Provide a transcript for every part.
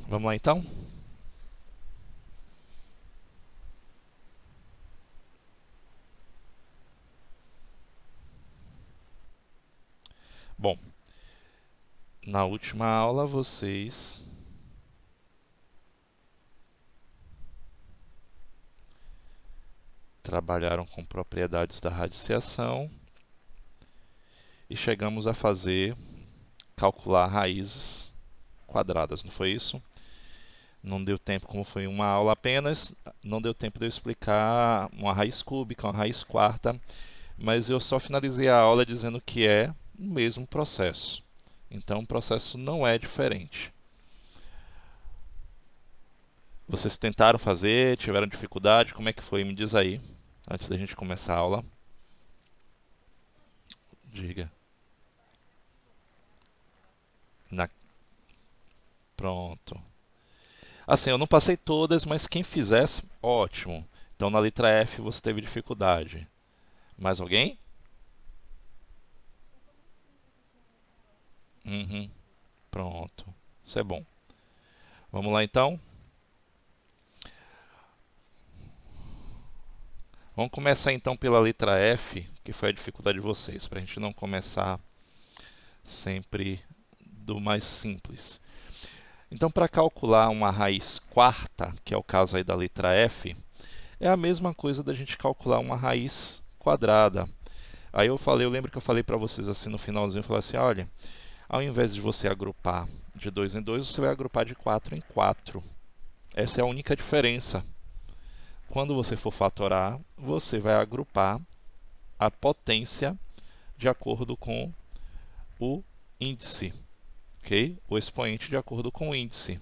Vamos lá então? Bom, na última aula vocês trabalharam com propriedades da radiciação e chegamos a calcular raízes quadradas, não foi isso? Não deu tempo, como foi uma aula apenas, não deu tempo de eu explicar uma raiz cúbica, uma raiz quarta, mas eu só finalizei a aula dizendo que é o mesmo processo. Então o processo não é diferente. Vocês tentaram fazer, tiveram dificuldade, como é que foi? Me diz aí, antes da gente começar a aula. Diga. Na... Pronto. Assim, eu não passei todas, mas quem fizesse, ótimo. Então na letra F você teve dificuldade. Mais alguém? Uhum. Pronto. Isso é bom. Vamos lá então? Vamos começar então pela letra F, que foi a dificuldade de vocês, para a gente não começar sempre do mais simples. Então, para calcular uma raiz quarta, que é o caso aí da letra F, é a mesma coisa da gente calcular uma raiz quadrada. Aí eu lembro que eu falei para vocês assim no finalzinho, eu falei assim, olha, ao invés de você agrupar de 2 em 2, você vai agrupar de 4 em 4. Essa é a única diferença. Quando você for fatorar, você vai agrupar a potência de acordo com o índice, ok? O expoente de acordo com o índice.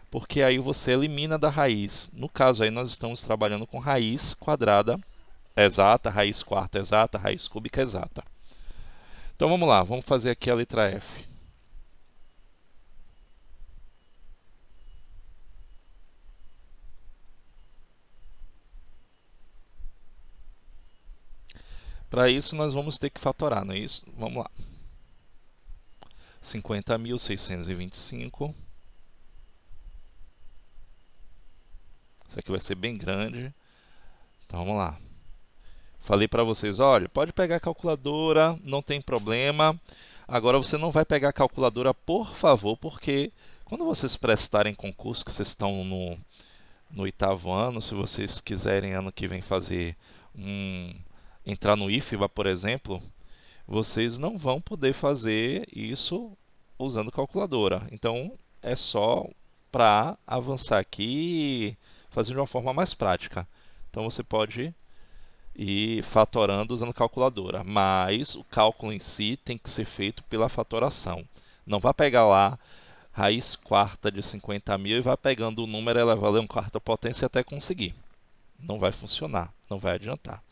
Porque aí você elimina da raiz. No caso aí nós estamos trabalhando com raiz quadrada exata, raiz quarta exata, raiz cúbica exata. Então vamos lá, vamos fazer aqui a letra F. Para isso nós vamos ter que fatorar, não é isso? Vamos lá. 50.625. Isso aqui vai ser bem grande. Então vamos lá. Falei para vocês, olha, pode pegar a calculadora, não tem problema. Agora você não vai pegar a calculadora, por favor, porque quando vocês prestarem concurso, que vocês estão no oitavo ano, se vocês quiserem ano que vem entrar no IFBA, por exemplo, vocês não vão poder fazer isso usando calculadora. Então é só para avançar aqui e fazer de uma forma mais prática. Então você pode ir fatorando usando calculadora, mas o cálculo em si tem que ser feito pela fatoração. Não vá pegar lá raiz quarta de 50.000 e vá pegando o número elevado a quarta potência até conseguir. Não vai funcionar, não vai adiantar.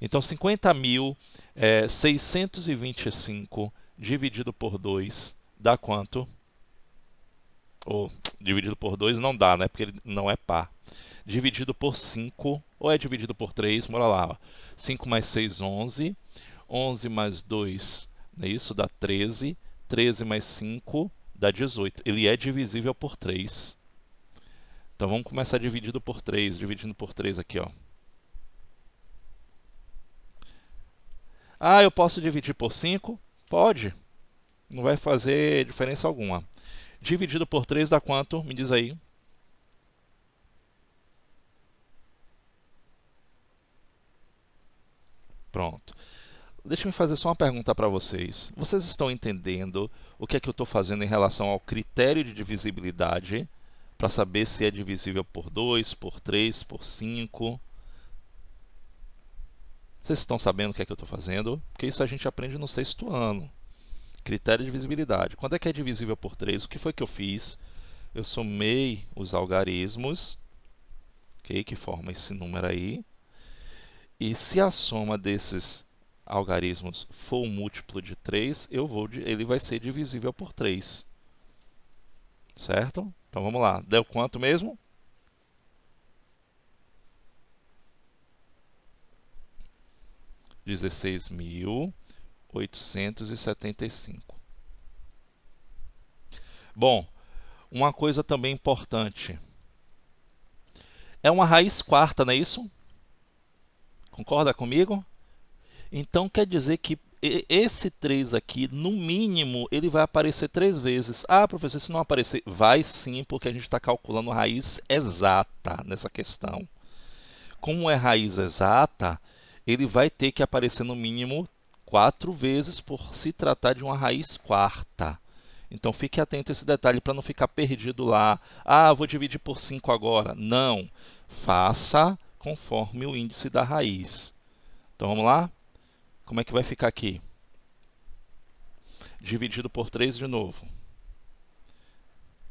Então 50.625 dividido por 2 dá quanto? Ou dividido por 2 não dá, né? Porque ele não é par. Dividido por 5, ou é dividido por 3, bora lá. Ó. 5 mais 6, 11. 11 mais 2, é isso? Dá 13. 13 mais 5 dá 18. Ele é divisível por 3. Então vamos começar dividindo por 3. Dividindo por 3 aqui, ó. Ah, eu posso dividir por 5? Pode. Não vai fazer diferença alguma. Dividido por 3 dá quanto? Me diz aí. Pronto. Deixa eu fazer só uma pergunta para vocês. Vocês estão entendendo o que é que eu estou fazendo em relação ao critério de divisibilidade para saber se é divisível por 2, por 3, por 5? Vocês estão sabendo o que é que eu estou fazendo? Porque isso a gente aprende no sexto ano. Critério de divisibilidade. Quando é que é divisível por 3? O que foi que eu fiz? Eu somei os algarismos, okay, que formam esse número aí. E se a soma desses algarismos for um múltiplo de 3, ele vai ser divisível por 3. Certo? Então vamos lá. Deu quanto mesmo? R$16.875. Bom, Uma coisa também importante. É uma raiz quarta, não é isso? Concorda comigo? Então, quer dizer que esse 3 aqui, no mínimo, ele vai aparecer 3 vezes. Ah, professor, se não aparecer, vai sim, porque a gente está calculando raiz exata nessa questão. Como é raiz exata, ele vai ter que aparecer no mínimo 4 vezes por se tratar de uma raiz quarta. Então, fique atento a esse detalhe para não ficar perdido lá. Ah, vou dividir por 5 agora. Não. Faça conforme o índice da raiz. Então, vamos lá? Como é que vai ficar aqui? Dividido por 3 de novo.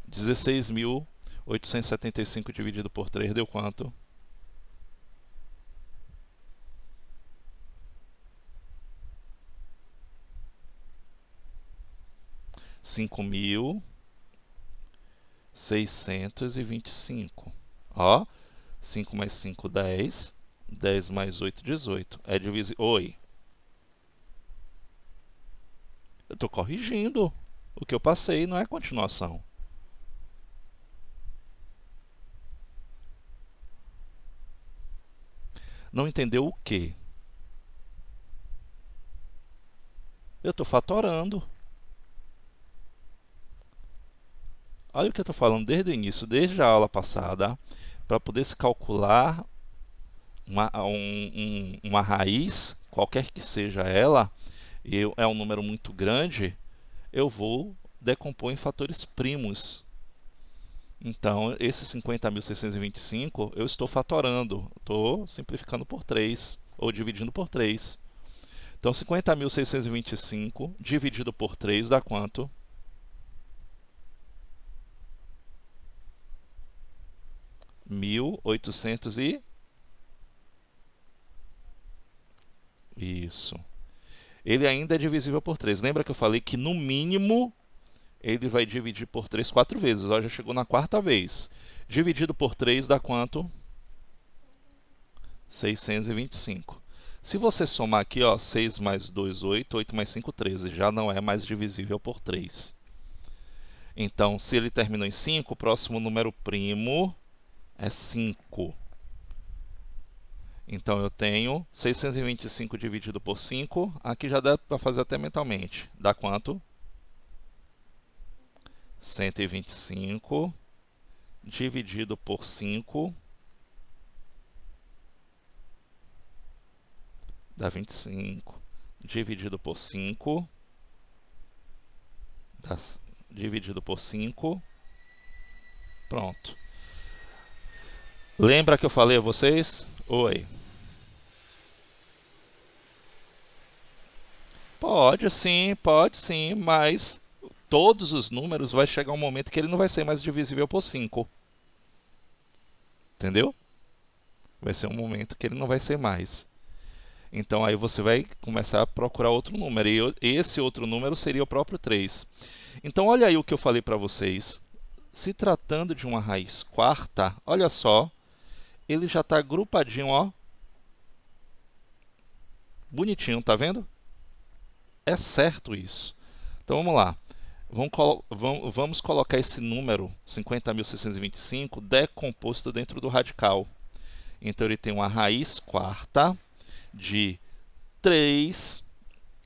16.875 dividido por 3 deu quanto? 5.625. Ó, 5 mais 5, 10. 10 mais 8, 18. É divisível. Oi. Eu estou corrigindo. O que eu passei não é continuação. Não entendeu o quê? Eu estou fatorando. Olha o que eu estou falando desde o início, desde a aula passada, para poder se calcular uma raiz, qualquer que seja ela, e é um número muito grande, eu vou decompor em fatores primos. Então, esse 50.625 eu estou fatorando, estou simplificando por 3, ou dividindo por 3. Então, 50.625 dividido por 3 dá quanto? 1.800 e... Isso. Ele ainda é divisível por 3. Lembra que eu falei que, no mínimo, ele vai dividir por 3 4 vezes. Ó, já chegou na quarta vez. Dividido por 3 dá quanto? 625. Se você somar aqui, ó, 6 mais 2, 8. 8 mais 5, 13. Já não é mais divisível por 3. Então, se ele terminou em 5, o próximo número primo é 5. Então, eu tenho 625 dividido por 5. Aqui já dá para fazer até mentalmente. Dá quanto? 125 dividido por 5 dá 25. Dividido por 5 dá dividido por 5. Pronto. Lembra que eu falei a vocês? Oi. Pode sim, mas todos os números vai chegar um momento que ele não vai ser mais divisível por 5. Entendeu? Vai ser um momento que ele não vai ser mais. Então aí você vai começar a procurar outro número. E esse outro número seria o próprio 3. Então olha aí o que eu falei para vocês. Se tratando de uma raiz quarta, olha só, ele já está agrupadinho, ó. Bonitinho, tá vendo? É certo isso. Então vamos lá. Vamos colocar esse número, 50.625, decomposto dentro do radical. Então ele tem uma raiz quarta de 3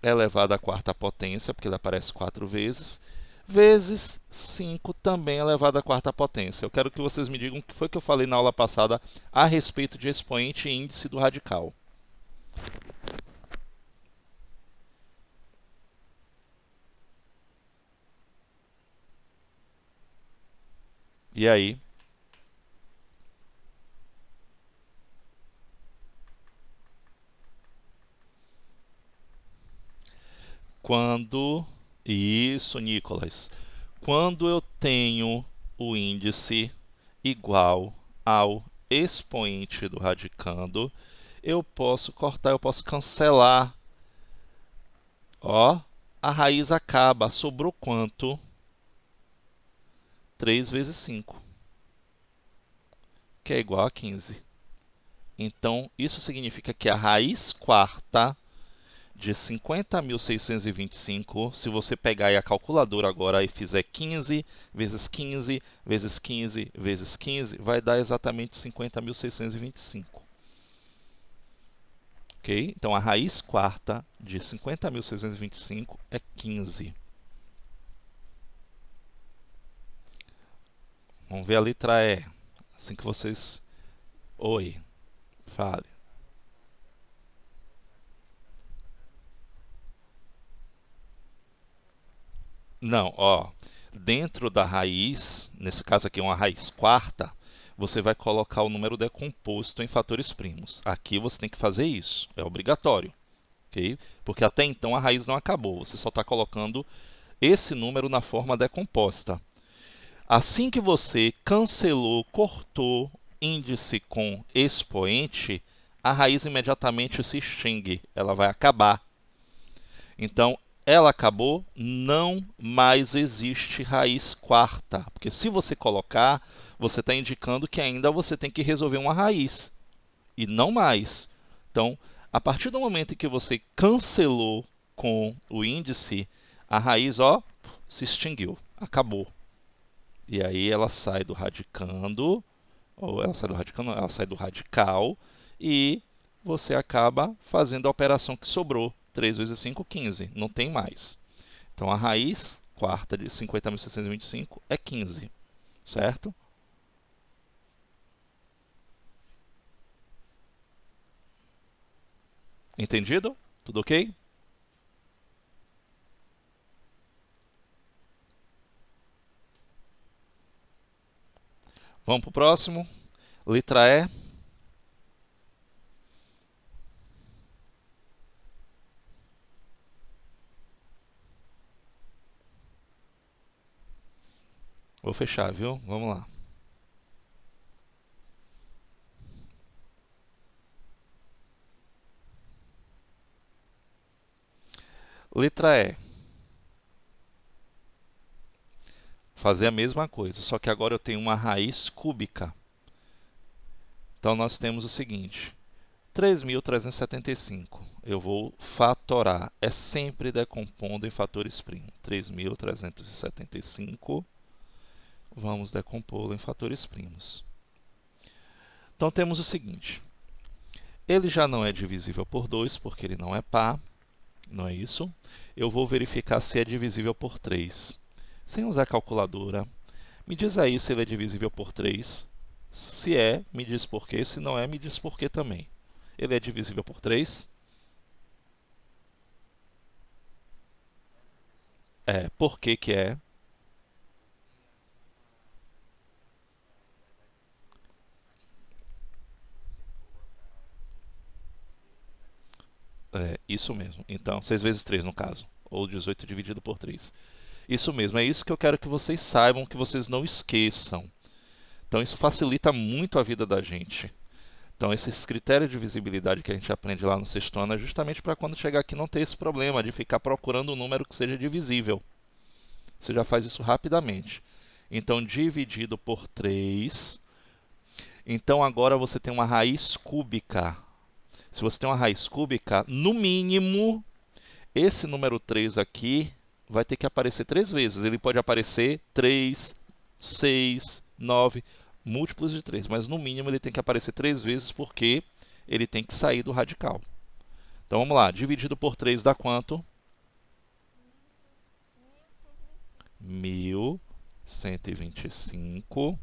elevado à quarta potência, porque ele aparece 4 vezes, vezes 5 também elevado à quarta potência. Eu quero que vocês me digam o que foi que eu falei na aula passada a respeito de expoente e índice do radical. E aí? Quando... Isso, Nicolas. Quando eu tenho o índice igual ao expoente do radicando, eu posso cortar, eu posso cancelar. Ó, a raiz acaba. Sobrou quanto? 3 vezes 5, que é igual a 15. Então, isso significa que a raiz quarta de 50.625, se você pegar aí a calculadora agora e fizer 15 vezes 15 vezes 15 vezes 15, vai dar exatamente 50.625. Ok? Então, a raiz quarta de 50.625 é 15. Vamos ver a letra E. Assim que vocês... Oi, fale. Não, ó. Dentro da raiz, nesse caso aqui é uma raiz quarta, você vai colocar o número decomposto em fatores primos. Aqui você tem que fazer isso, é obrigatório. Okay? Porque até então a raiz não acabou, você só está colocando esse número na forma decomposta. Assim que você cancelou, cortou índice com expoente, a raiz imediatamente se extingue, ela vai acabar. Então, ela acabou, não mais existe raiz quarta. Porque se você colocar, você está indicando que ainda você tem que resolver uma raiz, e não mais. Então, a partir do momento em que você cancelou com o índice, a raiz se extinguiu, acabou. E aí ela sai do radicando, ou ela sai do radicando, ela sai do radical, e você acaba fazendo a operação que sobrou. 3 vezes 5, 15. Não tem mais. Então, a raiz quarta de 50.625 é 15. Certo? Entendido? Tudo ok? Vamos para o próximo. Letra E. Vou fechar, viu? Vamos lá. Letra E. Fazer a mesma coisa, só que agora eu tenho uma raiz cúbica. Então, nós temos o seguinte. 3.375. Eu vou fatorar. É sempre decompondo em fatores primos. 3.375. Vamos decompô-lo em fatores primos. Então, temos o seguinte. Ele já não é divisível por 2, porque ele não é par. Não é isso? Eu vou verificar se é divisível por 3. Sem usar calculadora. Me diz aí se ele é divisível por 3. Se é, me diz por quê. Se não é, me diz por quê também. Ele é divisível por 3? É. Por que que é? É, isso mesmo. Então, 6 vezes 3 no caso. Ou 18 dividido por 3. Isso mesmo, é isso que eu quero que vocês saibam, que vocês não esqueçam. Então, isso facilita muito a vida da gente. Então, esses critérios de visibilidade que a gente aprende lá no sexto ano é justamente para quando chegar aqui não ter esse problema de ficar procurando um número que seja divisível. Você já faz isso rapidamente. Então, dividido por 3. Então, agora você tem uma raiz cúbica. Se você tem uma raiz cúbica, no mínimo, esse número 3 aqui vai ter que aparecer 3 vezes. Ele pode aparecer 3, 6, 9, múltiplos de 3. Mas, no mínimo, ele tem que aparecer 3 vezes porque ele tem que sair do radical. Então, vamos lá. Dividido por 3 dá quanto? 1.125.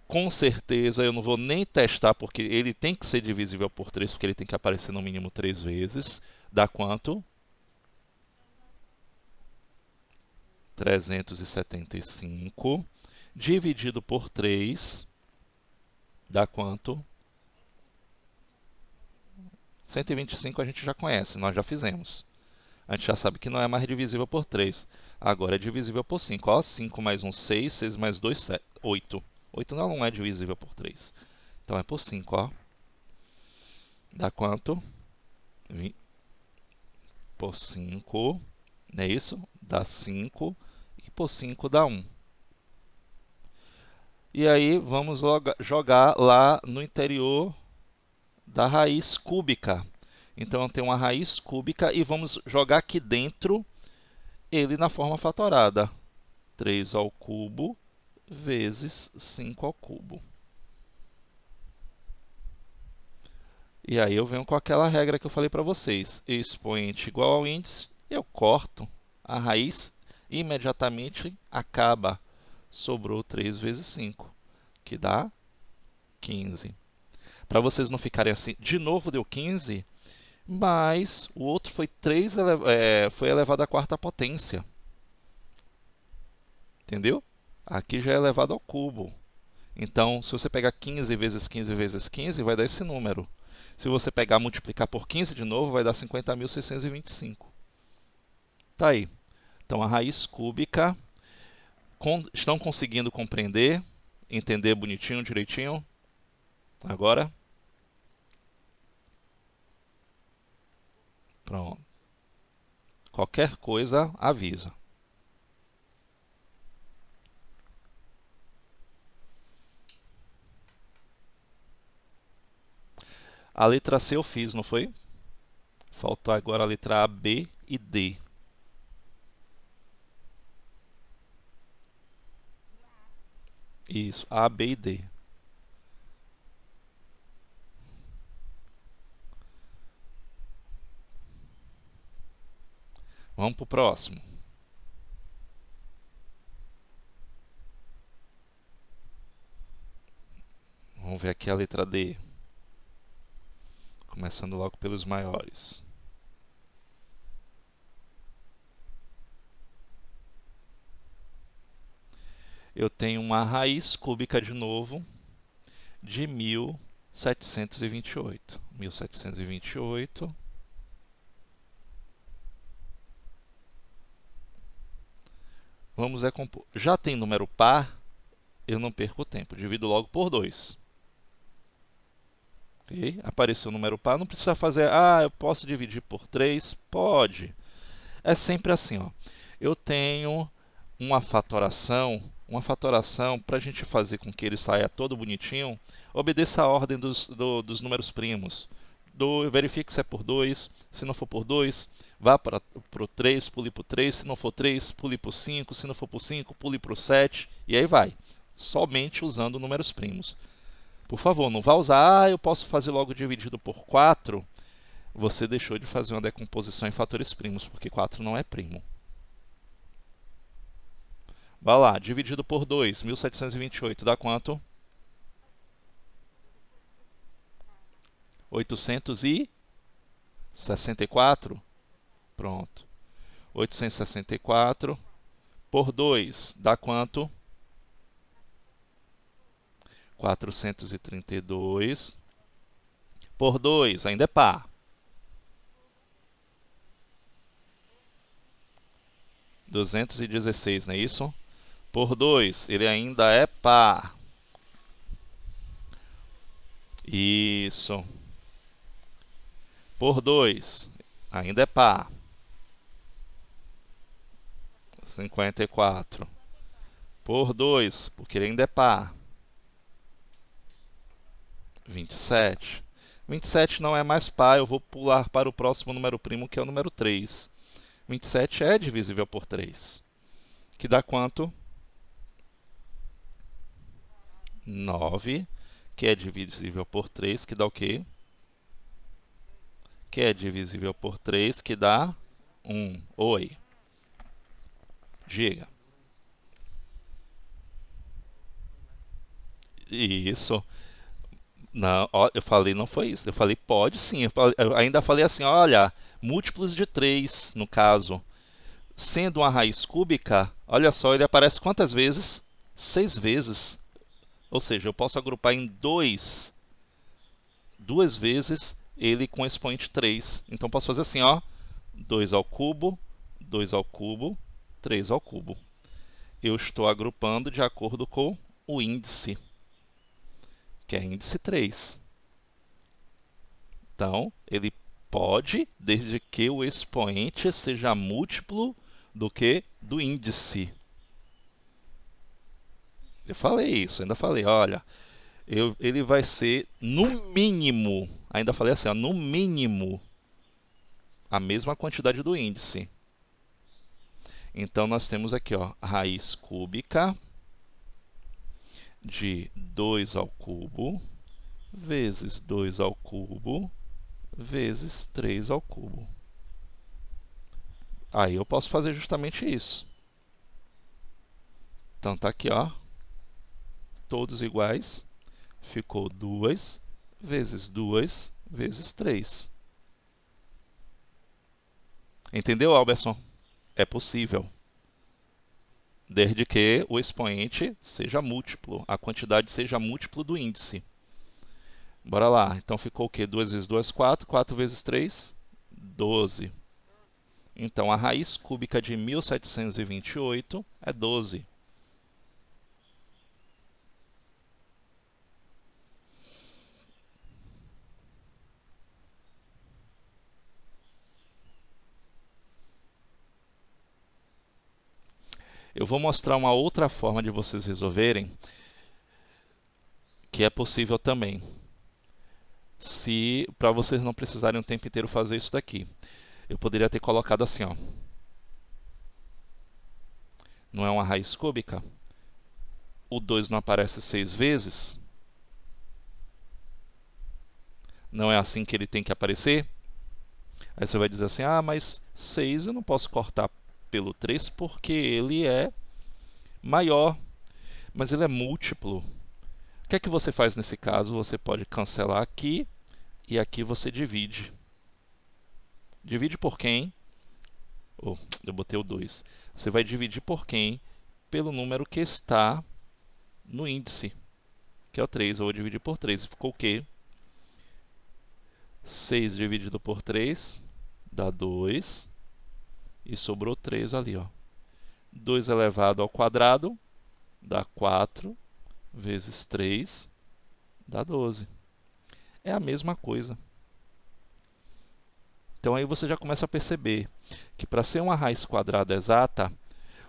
Com certeza eu não vou nem testar, porque ele tem que ser divisível por 3, porque ele tem que aparecer no mínimo 3 vezes. Dá quanto? 375. Dividido por 3, dá quanto? 125 a gente já conhece, nós já fizemos. A gente já sabe que não é mais divisível por 3. Agora é divisível por 5. Ó, 5 mais 1, 6. 6 mais 2, 7, 8. 8 não é divisível por 3. Então é por 5, ó. Dá quanto? 20 por 5. Não é isso? Dá 5. E por 5 dá 1. E aí vamos jogar lá no interior da raiz cúbica. Então, eu tenho uma raiz cúbica e vamos jogar aqui dentro ele na forma fatorada. 3 ao cubo vezes 5 ao cubo. E aí eu venho com aquela regra que eu falei para vocês. Expoente igual ao índice, eu corto a raiz e imediatamente acaba. Sobrou 3 vezes 5, que dá 15. Para vocês não ficarem assim, de novo deu 15, mas o outro foi foi elevado à quarta potência. Entendeu? Aqui já é elevado ao cubo. Então, se você pegar 15 vezes 15 vezes 15, vai dar esse número. Se você pegar e multiplicar por 15 de novo, vai dar 50.625. Tá aí. Então, a raiz cúbica, estão conseguindo compreender, entender bonitinho, direitinho? Agora? Pronto. Qualquer coisa, avisa. A letra C eu fiz, não foi? Faltou agora a letra A, B e D. Isso, A, B e D. Vamos para o próximo. Vamos ver aqui a letra D. Começando logo pelos maiores. Eu tenho uma raiz cúbica de novo de 1728. 1728. Vamos decompor. Já tem número par, eu não perco tempo. Divido logo por 2. Okay? Apareceu o número par, não precisa fazer... Ah, eu posso dividir por 3? Pode. É sempre assim, ó. Eu tenho uma fatoração para a gente fazer com que ele saia todo bonitinho, obedeça a ordem dos números primos. Verifique se é por 2, se não for por 2, vá para o 3, pule para o 3, se não for 3, pule para o 5, se não for para o 5, pule para o 7, e aí vai. Somente usando números primos. Por favor, não vá usar, eu posso fazer logo dividido por 4, você deixou de fazer uma decomposição em fatores primos, porque 4 não é primo. Vai lá, dividido por 2, 1728, dá quanto? 864? Pronto. 864 por 2, dá quanto? 432 por 2, ainda é par. 216, não é isso? Por 2, ele ainda é par. Isso. Por 2, ainda é par. 54. Por 2, porque ele ainda é par. 27. 27 não é mais par, eu vou pular para o próximo número primo, que é o número 3. 27 é divisível por 3. Que dá quanto? 9, que é divisível por 3, que dá o quê? Que é divisível por 3, que dá 1. Oi. Diga. Isso. Não, ó, eu falei não foi isso. Eu falei pode sim. Eu ainda falei assim, olha, múltiplos de 3, no caso. Sendo uma raiz cúbica, olha só, ele aparece quantas vezes? 6 vezes. Ou seja, eu posso agrupar em 2, duas vezes ele com expoente 3. Então, posso fazer assim, ó, 2 ao cubo, 2 ao cubo, 3 ao cubo. Eu estou agrupando de acordo com o índice, que é índice 3. Então, ele pode, desde que o expoente seja múltiplo do que do índice. Eu falei isso, ainda falei, olha, ele vai ser no mínimo, ainda falei assim, ó, no mínimo a mesma quantidade do índice. Então, nós temos aqui, ó, raiz cúbica de 2 ao cubo vezes 2 ao cubo vezes 3 ao cubo. Aí eu posso fazer justamente isso. Então, está aqui, ó, todos iguais. Ficou 2 vezes 2 vezes 3. Entendeu, Alberson? É possível, desde que o expoente seja múltiplo, a quantidade seja múltiplo do índice. Bora lá. Então, ficou o quê? 2 vezes 2, 4. 4 vezes 3, 12. Então, a raiz cúbica de 1728 é 12. Eu vou mostrar uma outra forma de vocês resolverem, que é possível também. Para vocês não precisarem o tempo inteiro fazer isso daqui. Eu poderia ter colocado assim, ó. Não é uma raiz cúbica? O 2 não aparece 6 vezes? Não é assim que ele tem que aparecer? Aí você vai dizer assim, ah, mas 6 eu não posso cortar pelo 3 porque ele é maior, mas ele é múltiplo. O que é que você faz nesse caso? Você pode cancelar aqui e aqui você divide. Divide por quem? Oh, eu botei o 2. Você vai dividir por quem? Pelo número que está no índice, que é o 3. Eu vou dividir por 3. Ficou o quê? 6 dividido por 3 dá 2. E sobrou 3 ali, ó. 2 elevado ao quadrado dá 4 vezes 3 dá 12. É a mesma coisa. Então aí você já começa a perceber que para ser uma raiz quadrada exata,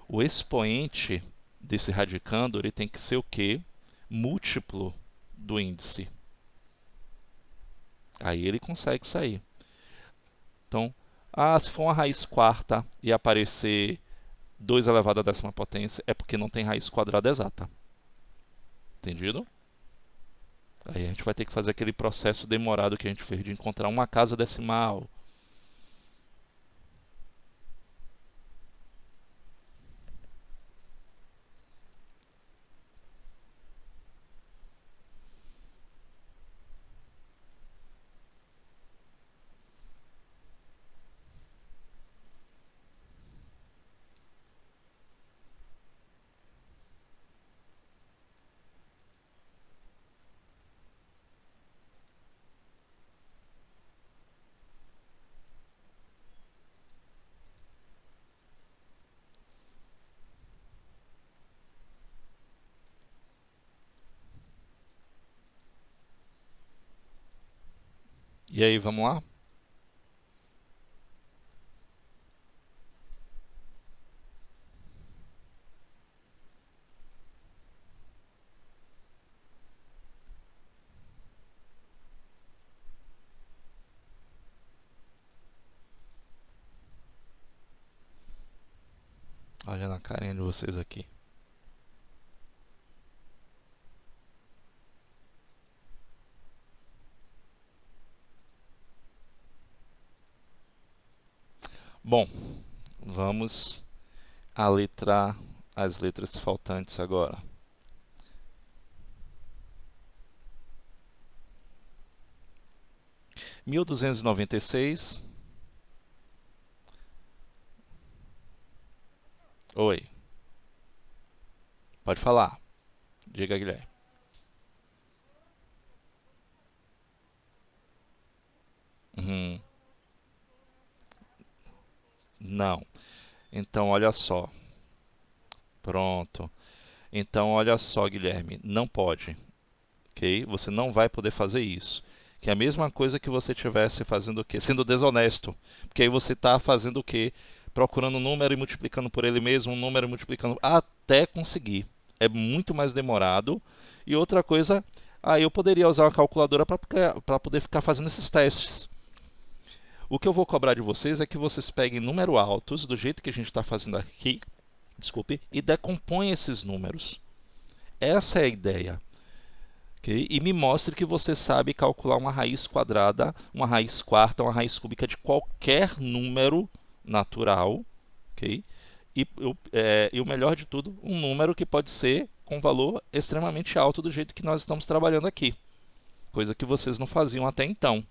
o expoente desse radicando ele tem que ser o quê? Múltiplo do índice. Aí ele consegue sair. Então, se for uma raiz quarta e aparecer 2 elevado à décima potência, é porque não tem raiz quadrada exata. Entendido? Aí a gente vai ter que fazer aquele processo demorado que a gente fez de encontrar uma casa decimal. E aí, vamos lá? Olha na carinha de vocês aqui. Bom, vamos as letras faltantes agora. Mil duzentos e noventa e seis. Oi. Pode falar. Diga, Guilherme. Uhum. Não. Então, olha só. Pronto. Então, olha só, Guilherme. Não pode. Ok? Você não vai poder fazer isso. Que é a mesma coisa que você estivesse fazendo o quê? Sendo desonesto. Porque aí você está fazendo o quê? Procurando um número e multiplicando por ele mesmo, um número e multiplicando até conseguir. É muito mais demorado. E outra coisa, aí eu poderia usar uma calculadora para poder ficar fazendo esses testes. O que eu vou cobrar de vocês é que vocês peguem números altos, do jeito que a gente está fazendo aqui, desculpe, e decompõem esses números. Essa é a ideia. Okay? E me mostre que você sabe calcular uma raiz quadrada, uma raiz quarta, uma raiz cúbica de qualquer número natural. Okay? E o melhor de tudo, um número que pode ser com valor extremamente alto do jeito que nós estamos trabalhando aqui. Coisa que vocês não faziam até então.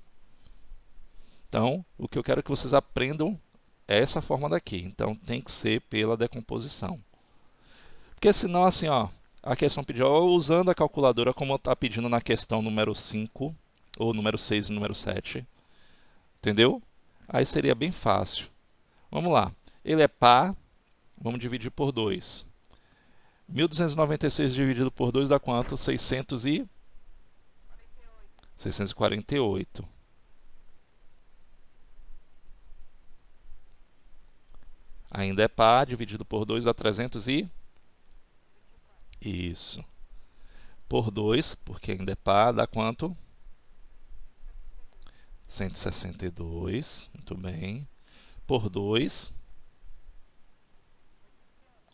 Então, o que eu quero que vocês aprendam é essa forma daqui. Então, tem que ser pela decomposição. Porque senão, assim, ó, a questão pediu, usando a calculadora como está pedindo na questão número 5, ou número 6 e número 7. Entendeu? Aí seria bem fácil. Vamos lá. Ele é par, vamos dividir por 2. 1.296 dividido por 2 dá quanto? 648. Ainda é par, dividido por 2 dá 300 e... Isso. Por 2, porque ainda é par, dá quanto? 162. Muito bem. Por 2.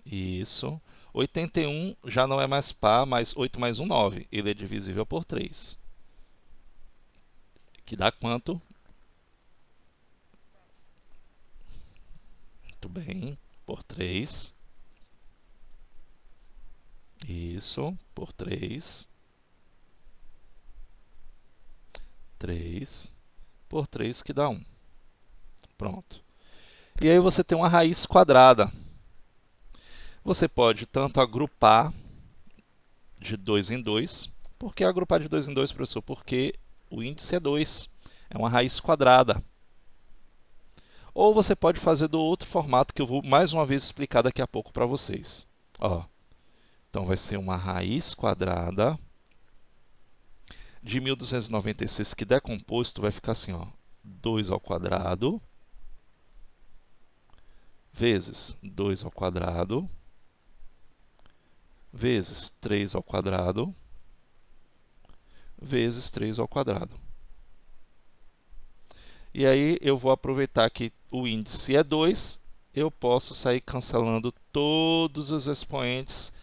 Isso. 81 já não é mais par, mas 8 mais 1, 9. Ele é divisível por 3. Que dá quanto? Muito bem. Por 3. Isso. Por 3. 3. Por 3 que dá 1. Pronto. E aí você tem uma raiz quadrada. Você pode tanto agrupar de 2 em 2. Por que agrupar de 2 em 2, professor? Porque o índice é 2. É uma raiz quadrada. Ou você pode fazer do outro formato que eu vou mais uma vez explicar daqui a pouco para vocês. Ó, então vai ser uma raiz quadrada de 1.296 que decomposto vai ficar assim, ó, 2 ao quadrado vezes 2 ao quadrado vezes 3 ao quadrado vezes 3 ao quadrado. E aí eu vou aproveitar que o índice é 2, eu posso sair cancelando todos os expoentes.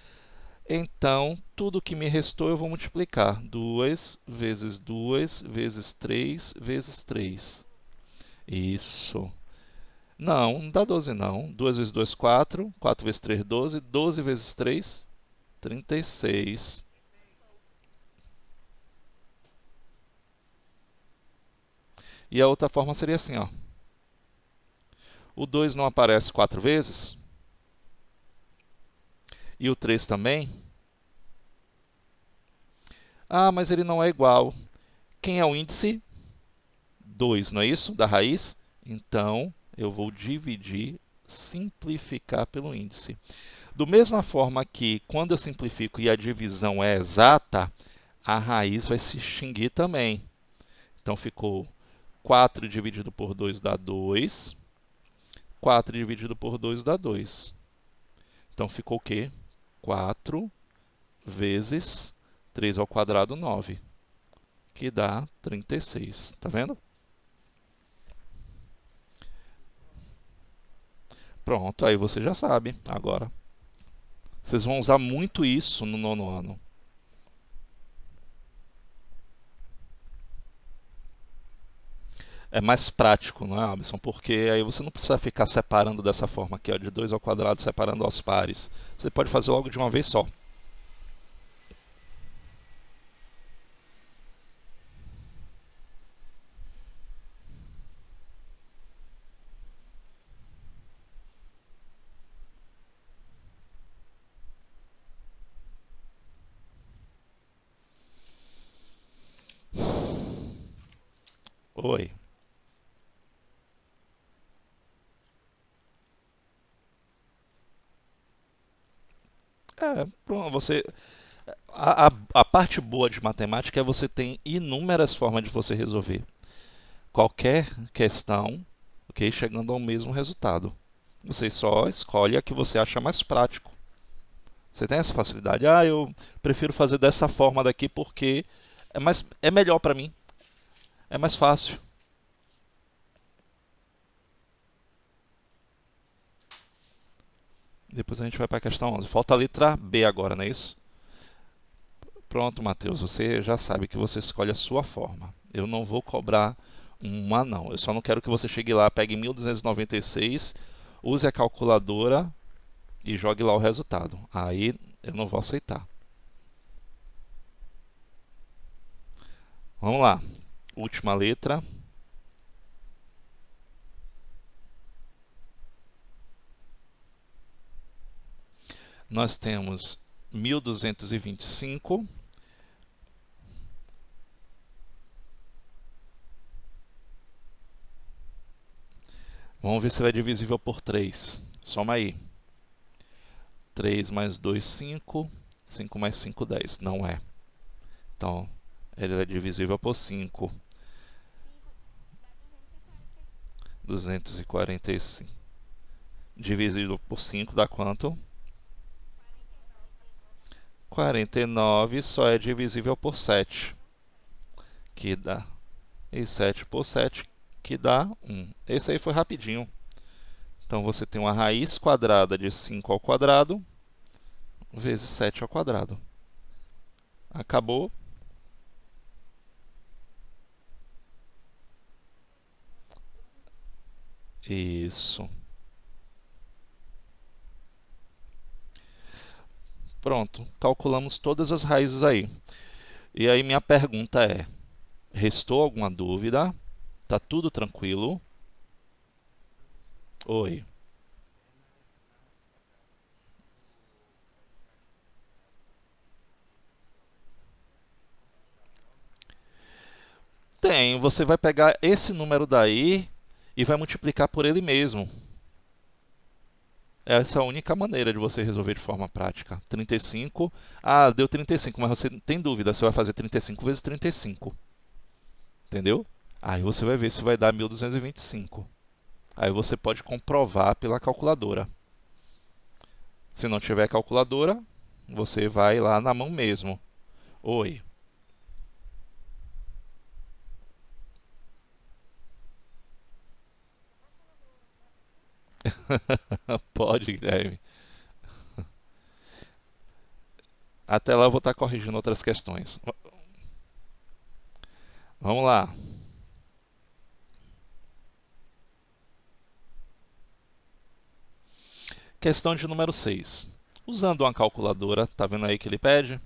Então, tudo que me restou eu vou multiplicar. 2 vezes 2 vezes 3 vezes 3. Isso. Não dá 12 não. 2 vezes 2, 4. 4 vezes 3, 12. 12 vezes 3, 36. E a outra forma seria assim, ó. O 2 não aparece 4 vezes. E o 3 também. Ah, mas ele não é igual. Quem é o índice? 2, não é isso? Da raiz? Então, eu vou dividir, simplificar pelo índice. Da mesma forma que, quando eu simplifico e a divisão é exata, a raiz vai se extinguir também. Então, ficou 4 dividido por 2 dá 2. 4 dividido por 2 dá 2. Então, ficou o quê? 4 vezes 3 ao quadrado, 9. Que dá 36. Tá vendo? Pronto, aí você já sabe agora. Vocês vão usar muito isso no nono ano. É mais prático, não é, Alisson? Porque aí você não precisa ficar separando dessa forma aqui, ó, de 2 ao quadrado, separando aos pares. Você pode fazer logo de uma vez só. Oi. Pronto, a parte boa de matemática é você tem inúmeras formas de você resolver qualquer questão, ok, chegando ao mesmo resultado. Você só escolhe a que você acha mais prático. Você tem essa facilidade? Ah, eu prefiro fazer dessa forma daqui porque é melhor para mim, é mais fácil. Depois a gente vai para a questão 11. Falta a letra B agora, não é isso? Pronto, Matheus, você já sabe que você escolhe a sua forma. Eu não vou cobrar uma, não. Eu só não quero que você chegue lá, pegue 1296, use a calculadora e jogue lá o resultado. Aí eu não vou aceitar. Vamos lá. Última letra. Nós temos 1225. Vamos ver se ela é divisível por 3. Soma aí. 3 mais 2, 5. 5 mais 5, 10. Não é. Então, ela é divisível por 5. 245. Dividido por 5 dá quanto? 49 só é divisível por 7. Que dá. E 7 por 7, que dá 1. Esse aí foi rapidinho. Então, você tem uma raiz quadrada de 5 ao quadrado vezes 7 ao quadrado. Acabou. Isso. Pronto, calculamos todas as raízes aí. E aí minha pergunta é, restou alguma dúvida? Tá tudo tranquilo? Oi. Tem, você vai pegar esse número daí e vai multiplicar por ele mesmo. Essa é a única maneira de você resolver de forma prática. 35, deu 35, mas você tem dúvida, você vai fazer 35 vezes 35. Entendeu? Aí você vai ver se vai dar 1225. Aí você pode comprovar pela calculadora. Se não tiver calculadora, você vai lá na mão mesmo. Oi. Pode, Guilherme. Até lá eu vou estar corrigindo outras questões. Vamos lá. Questão de número 6. Usando uma calculadora, está vendo aí que ele pede?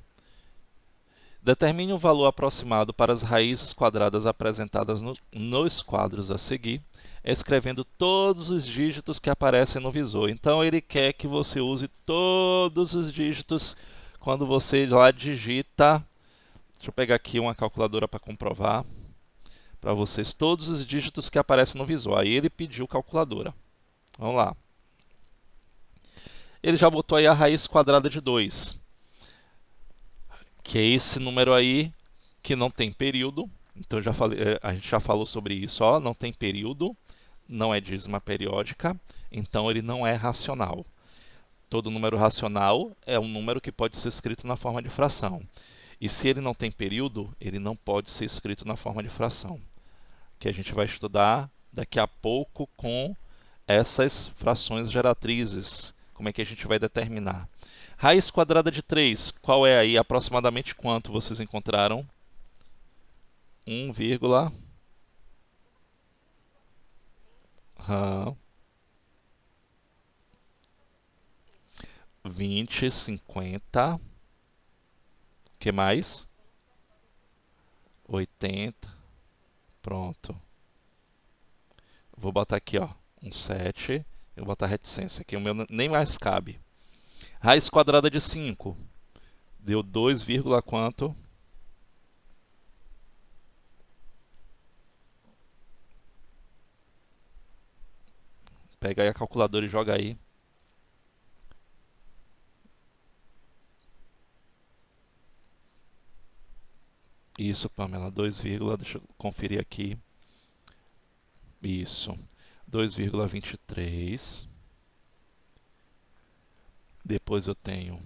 Determine o valor aproximado para as raízes quadradas apresentadas nos quadros a seguir, escrevendo todos os dígitos que aparecem no visor. Então ele quer que você use todos os dígitos quando você lá digita. Deixa eu pegar aqui uma calculadora para comprovar para vocês todos os dígitos que aparecem no visor. Aí ele pediu calculadora. Vamos lá. Ele já botou aí a raiz quadrada de 2, que é esse número aí que não tem período. Então já falei, a gente já falou sobre isso, ó, não tem período, não é dízima periódica, então ele não é racional. Todo número racional é um número que pode ser escrito na forma de fração. E se ele não tem período, ele não pode ser escrito na forma de fração, que a gente vai estudar daqui a pouco com essas frações geratrizes. Como é que a gente vai determinar? Raiz quadrada de 3, qual é aí? Aproximadamente quanto vocês encontraram? 1, 20, 50, que mais? 80, pronto. Vou botar aqui, ó, um 7, eu vou botar reticência, aqui o meu nem mais cabe. Raiz quadrada de 5, deu 2, quanto? Pega aí a calculadora e joga aí. Isso, Pamela, 2, deixa eu conferir aqui. Isso, 2,23. Depois eu tenho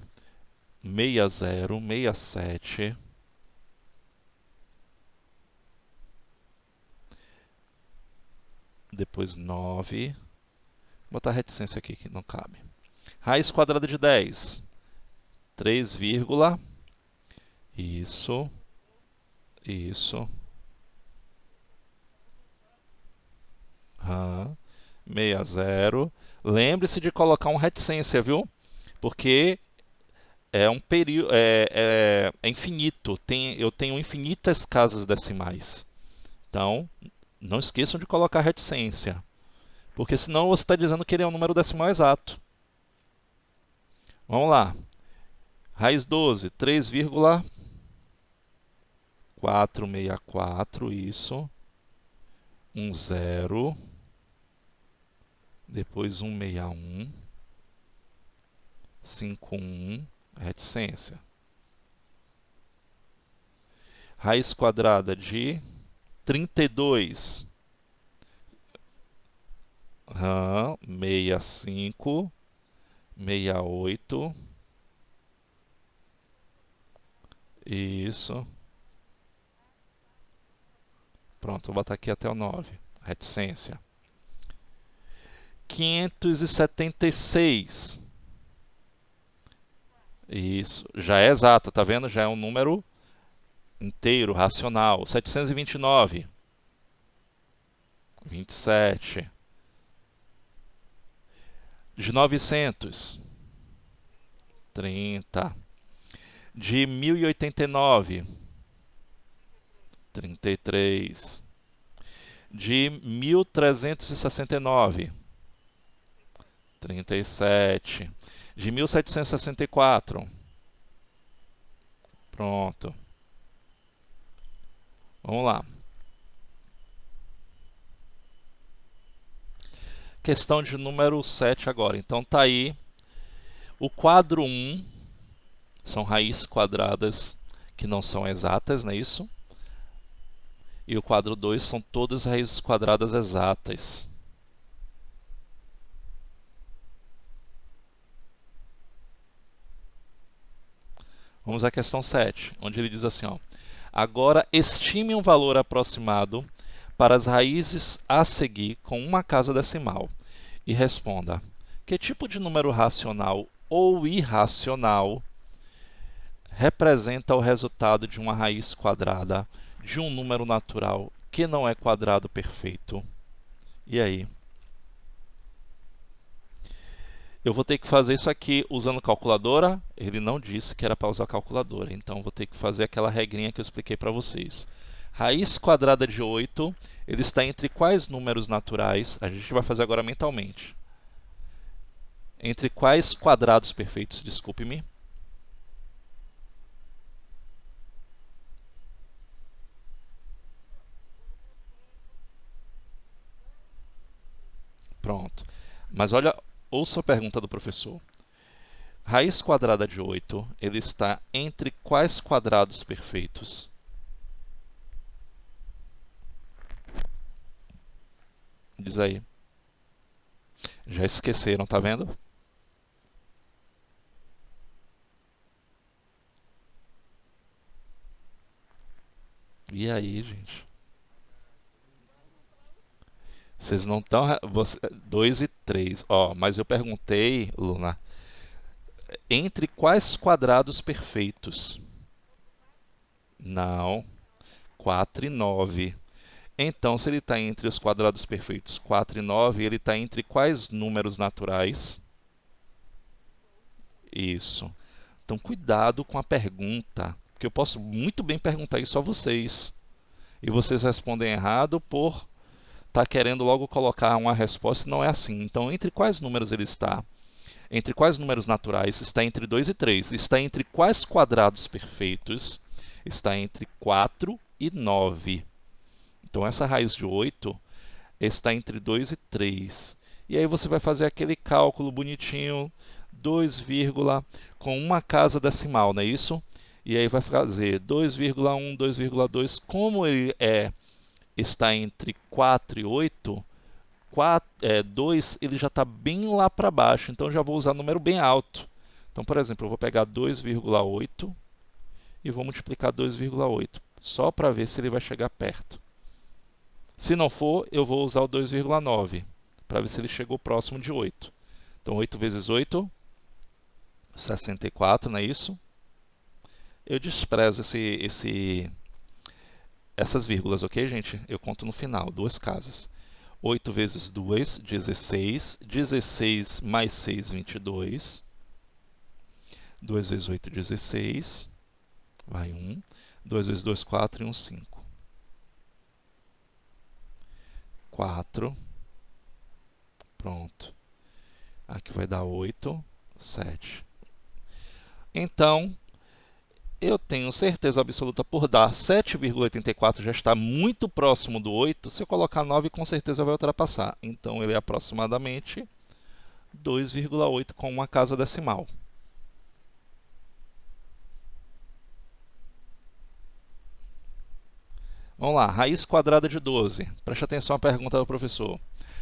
60, 67. Depois 9. Vou botar reticência aqui que não cabe. Raiz quadrada de 10. 3, isso, isso. 60. Lembre-se de colocar um reticência, viu? Porque é um período, é infinito. Eu tenho infinitas casas decimais. Então, não esqueçam de colocar reticência. Porque senão você está dizendo que ele é um número decimal exato. Vamos lá. Raiz 12, 3,464, isso. 10. Depois 161. 51, reticência. Raiz quadrada de 32. 65, 68. Isso. Pronto, vou botar aqui até o 9. Reticência. 576. Isso, já é exata, tá vendo? Já é um número inteiro, racional. 729. 27. De 900. 30. De 1089. 33. De 1369. 37. De 1764. Pronto. Vamos lá. Questão de número 7 agora. Então tá aí. O quadro 1 são raízes quadradas que não são exatas, não é isso? E o quadro 2 são todas raízes quadradas exatas. Vamos à questão 7, onde ele diz assim, ó, agora estime um valor aproximado para as raízes a seguir com uma casa decimal e responda, que tipo de número racional ou irracional representa o resultado de uma raiz quadrada de um número natural que não é quadrado perfeito? E aí? Eu vou ter que fazer isso aqui usando calculadora. Ele não disse que era para usar calculadora, então vou ter que fazer aquela regrinha que eu expliquei para vocês. Raiz quadrada de 8, ele está entre quais números naturais? A gente vai fazer agora mentalmente. Entre quais quadrados perfeitos, desculpe-me. Pronto. Mas olha, ouça a pergunta do professor. Raiz quadrada de 8, ele está entre quais quadrados perfeitos? Diz aí. Já esqueceram, tá vendo? E aí, gente? Vocês não estão... 2 e 3. Ó, mas eu perguntei, Luna, entre quais quadrados perfeitos? Não. 4 e 9. Então, se ele está entre os quadrados perfeitos 4 e 9, ele está entre quais números naturais? Isso. Então, cuidado com a pergunta, porque eu posso muito bem perguntar isso a vocês. E vocês respondem errado por estar querendo logo colocar uma resposta e não é assim. Então, entre quais números ele está? Entre quais números naturais? Está entre 2 e 3. Está entre quais quadrados perfeitos? Está entre 4 e 9. Então, essa raiz de 8 está entre 2 e 3. E aí você vai fazer aquele cálculo bonitinho, 2, com uma casa decimal, não é isso? E aí vai fazer 2,1, 2,2. Como ele está entre 4 e 8, 2 ele já está bem lá para baixo, então já vou usar um número bem alto. Então, por exemplo, eu vou pegar 2,8 e vou multiplicar 2,8, só para ver se ele vai chegar perto. Se não for, eu vou usar o 2,9, para ver se ele chegou próximo de 8. Então, 8 vezes 8, 64, não é isso? Eu desprezo essas vírgulas, ok, gente? Eu conto no final, duas casas. 8 vezes 2, 16. 16 mais 6, 22. 2 vezes 8, 16. Vai 1. 2 vezes 2, 4 e 1, 5. 4. Pronto. Aqui vai dar 8, 7. Então, eu tenho certeza absoluta por dar 7,84 já está muito próximo do 8. Se eu colocar 9, com certeza vai ultrapassar. Então, ele é aproximadamente 2,8 com uma casa decimal. Vamos lá, raiz quadrada de 12. Preste atenção à pergunta do professor.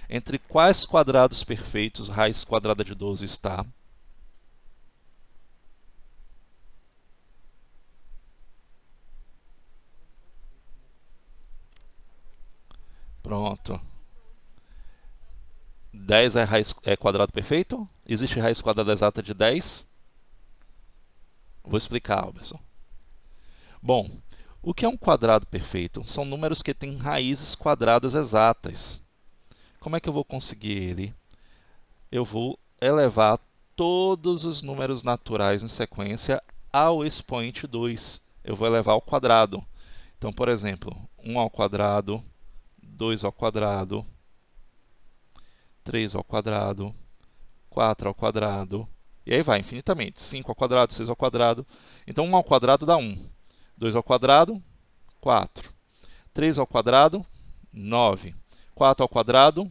Entre quais quadrados perfeitos raiz quadrada de 12 está? Pronto. 10 é quadrado perfeito? Existe raiz quadrada exata de 10? Vou explicar, Alberson. Bom, o que é um quadrado perfeito? São números que têm raízes quadradas exatas. Como é que eu vou conseguir ele? Eu vou elevar todos os números naturais em sequência ao expoente 2. Eu vou elevar ao quadrado. Então, por exemplo, 1 ao quadrado, 2 ao quadrado, 3 ao quadrado, 4 ao quadrado, e aí vai infinitamente. 5 ao quadrado, 6 ao quadrado. Então, 1 ao quadrado dá 1. 2 ao quadrado, 4. 3 ao quadrado, 9. 4 ao quadrado,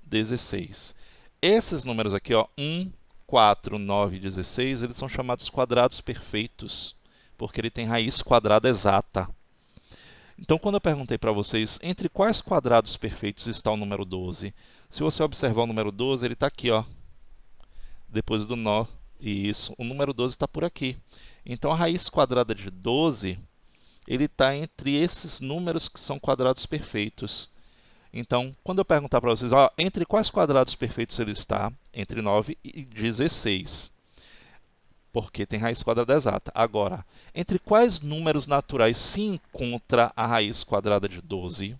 16. Esses números aqui, ó, 1, 4, 9 e 16, eles são chamados quadrados perfeitos, porque ele tem raiz quadrada exata. Então, quando eu perguntei para vocês entre quais quadrados perfeitos está o número 12, se você observar o número 12, ele está aqui, ó, depois do nó, e isso, o número 12 está por aqui. Então, a raiz quadrada de 12, ele está entre esses números que são quadrados perfeitos. Então, quando eu perguntar para vocês, ó, entre quais quadrados perfeitos ele está? Entre 9 e 16. Porque tem raiz quadrada exata. Agora, entre quais números naturais se encontra a raiz quadrada de 12?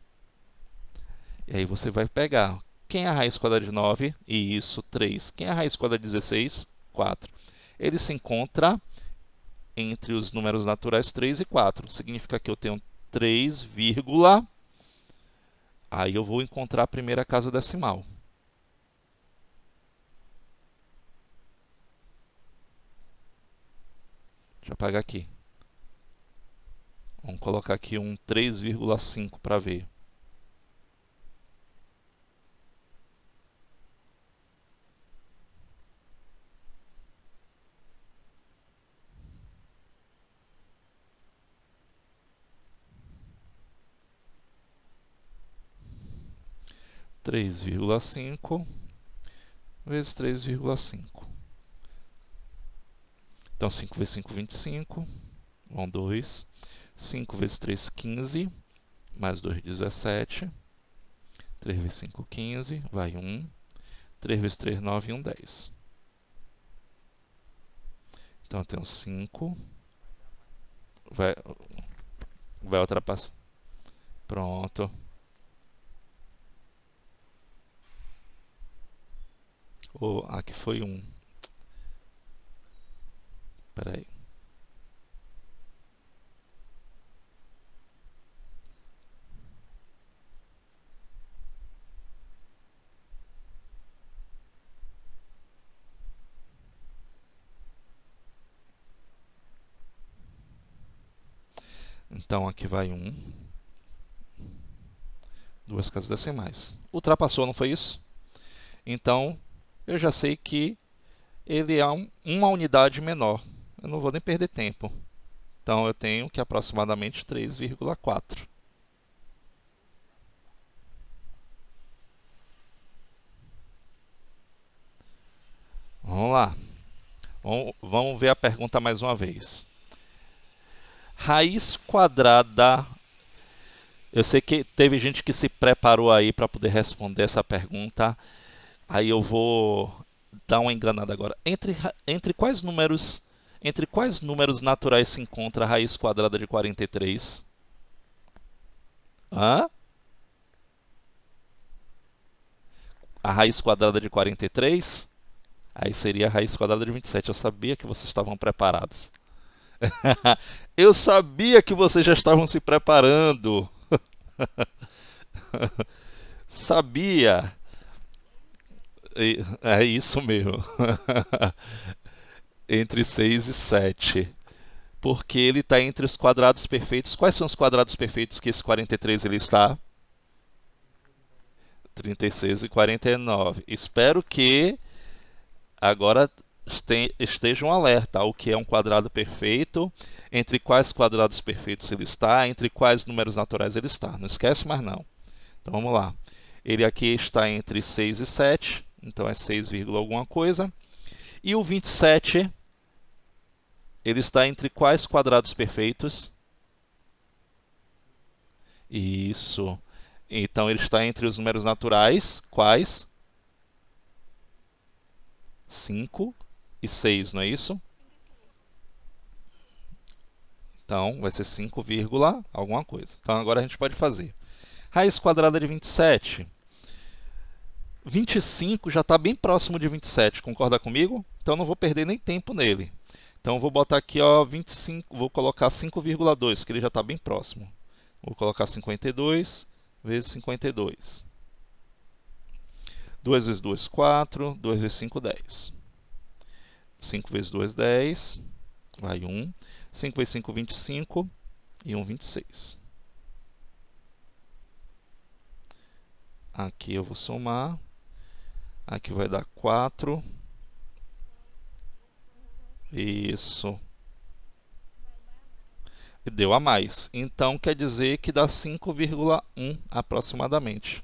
E aí você vai pegar. Quem é a raiz quadrada de 9? E isso, 3. Quem é a raiz quadrada de 16? 4. Ele se encontra entre os números naturais 3 e 4. Significa que eu tenho 3, aí eu vou encontrar a primeira casa decimal. Deixa eu apagar aqui. Vamos colocar aqui um 3,5 para ver. Três vírgula cinco vezes 3,5. Então, 5 vezes 5, 25. Vão 2. 5 vezes 3, 15. Mais 2, 17. 3 vezes 5, 15. Vai 1. 3 vezes 3, 9 e 1, 10. Então, eu tenho 5. Vai ultrapassar. Pronto. Aqui foi 1. Espera aí. Então, aqui vai 1. Duas casas decimais. Ultrapassou, não foi isso? Então, eu já sei que ele é uma unidade menor. Eu não vou nem perder tempo. Então, eu tenho que aproximadamente 3,4. Vamos lá. Vamos ver a pergunta mais uma vez. Raiz quadrada... Eu sei que teve gente que se preparou aí para poder responder essa pergunta. Aí eu vou dar uma enganada agora. Entre quais números naturais se encontra a raiz quadrada de 43? Hã? A raiz quadrada de 43? Aí seria a raiz quadrada de 27. Eu sabia que vocês estavam preparados. Eu sabia que vocês já estavam se preparando. Sabia. É isso mesmo. Entre 6 e 7. Porque ele está entre os quadrados perfeitos. Quais são os quadrados perfeitos que esse 43 ele está? 36 e 49. Espero que agora estejam alerta ao que é um quadrado perfeito, entre quais quadrados perfeitos ele está, entre quais números naturais ele está. Não esquece mais não. Então vamos lá. Ele aqui está entre 6 e 7, então é 6, alguma coisa. E o 27, ele está entre quais quadrados perfeitos? Isso. Então ele está entre os números naturais, quais? 5 e 6, não é isso? Então, vai ser 5, alguma coisa. Então, agora a gente pode fazer. Raiz quadrada de 27. 25 já está bem próximo de 27, concorda comigo? Então, não vou perder nem tempo nele. Então, vou botar aqui, ó, 25, vou colocar 5,2, que ele já está bem próximo. Vou colocar 52 vezes 52. 2 vezes 2, 4. 2 vezes 5, 10. 5 vezes 2, 10. Vai 1. 5 vezes 5, 25. E 1, 26. Aqui eu vou somar. Aqui vai dar 4. Isso. E deu a mais. Então, quer dizer que dá 5,1 aproximadamente.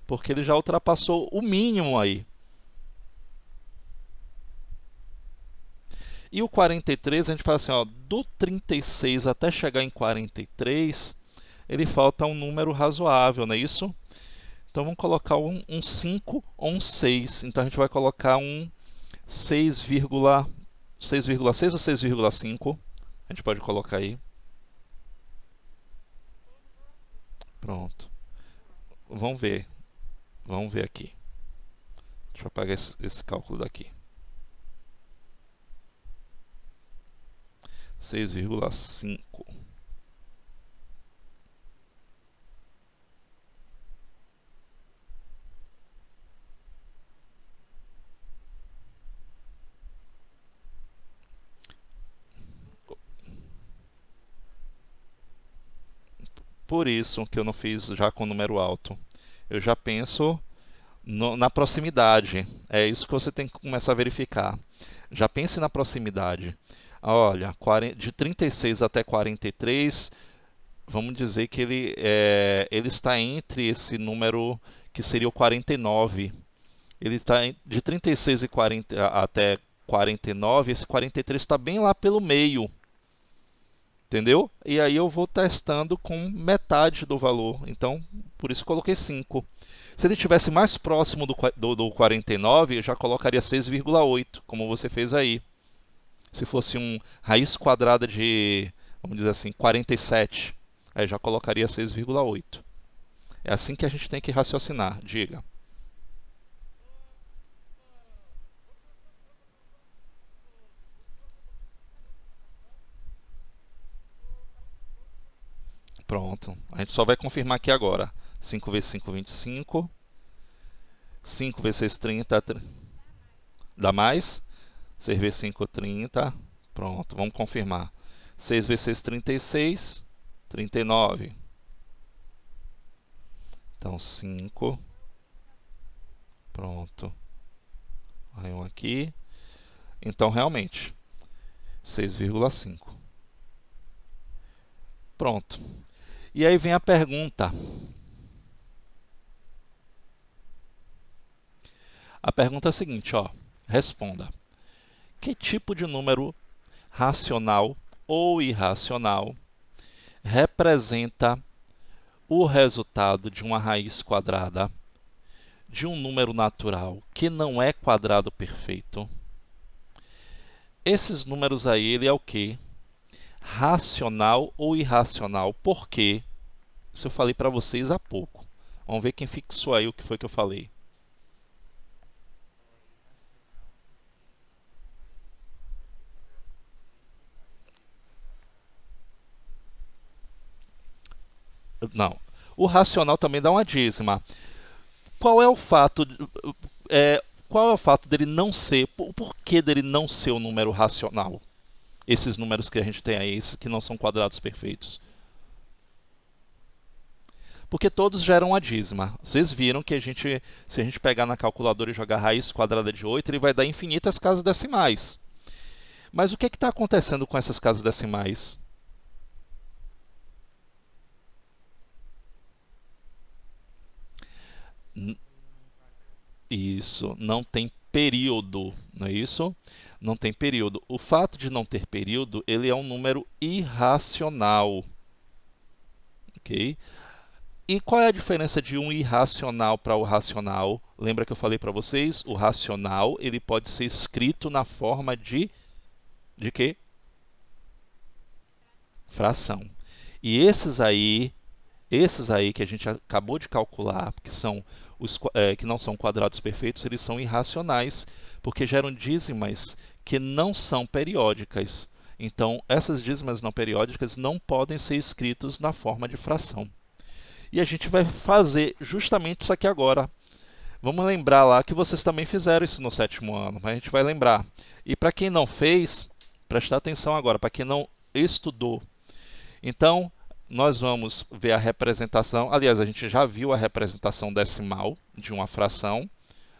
Porque ele já ultrapassou o mínimo aí. E o 43, a gente fala assim, ó, do 36 até chegar em 43, ele falta um número razoável, não é isso? Então, vamos colocar um 5 ou um 6. Então, a gente vai colocar um 6,6 ou 6,5. A gente pode colocar aí. Pronto. Vamos ver. Vamos ver aqui. Deixa eu apagar esse cálculo daqui. 6,5. Por isso que eu não fiz já com número alto. Eu já penso na proximidade. É isso que você tem que começar a verificar. Já pense na proximidade. Olha, de 36 até 43, vamos dizer que ele está entre esse número que seria o 49. Ele está de 36 e 40, até 49, esse 43 está bem lá pelo meio. Entendeu? E aí eu vou testando com metade do valor. Então, por isso eu coloquei 5. Se ele estivesse mais próximo do 49, eu já colocaria 6,8, como você fez aí. Se fosse um raiz quadrada de, vamos dizer assim, 47, aí já colocaria 6,8. É assim que a gente tem que raciocinar. Diga. Pronto. A gente só vai confirmar aqui agora. 5 vezes 5, 25. 5 vezes 6, 30. Dá mais? 6 vezes 5, 30. Pronto, vamos confirmar. 6 vezes 6, 36. 39. Então, 5. Pronto. Aí um aqui. Então, realmente, 6,5. Pronto. E aí vem a pergunta. A pergunta é a seguinte, ó. Responda. Que tipo de número racional ou irracional representa o resultado de uma raiz quadrada de um número natural que não é quadrado perfeito, esses números aí, ele é o quê? Racional ou irracional? Por quê? Isso eu falei para vocês há pouco. Vamos ver quem fixou aí o que foi que eu falei. Não. O racional também dá uma dízima. Qual é o fato, qual é o fato dele não ser, o porquê dele não ser o número racional? Esses números que a gente tem aí, esses que não são quadrados perfeitos. Porque todos geram a dízima. Vocês viram que se a gente pegar na calculadora e jogar raiz quadrada de 8, ele vai dar infinitas casas decimais. Mas o que está acontecendo com essas casas decimais? Isso, não tem período, não é isso? Não tem período. O fato de não ter período, ele é um número irracional. Ok? E qual é a diferença de um irracional para o racional? Lembra que eu falei para vocês? O racional, ele pode ser escrito na forma de quê? Fração. E esses aí que a gente acabou de calcular, que não são quadrados perfeitos, eles são irracionais, porque geram dízimas que não são periódicas. Então, essas dízimas não periódicas não podem ser escritas na forma de fração. E a gente vai fazer justamente isso aqui agora. Vamos lembrar lá que vocês também fizeram isso no 7º ano, mas a gente vai lembrar. E para quem não fez, prestar atenção agora, para quem não estudou. Então, nós vamos ver a representação. Aliás, a gente já viu a representação decimal de uma fração,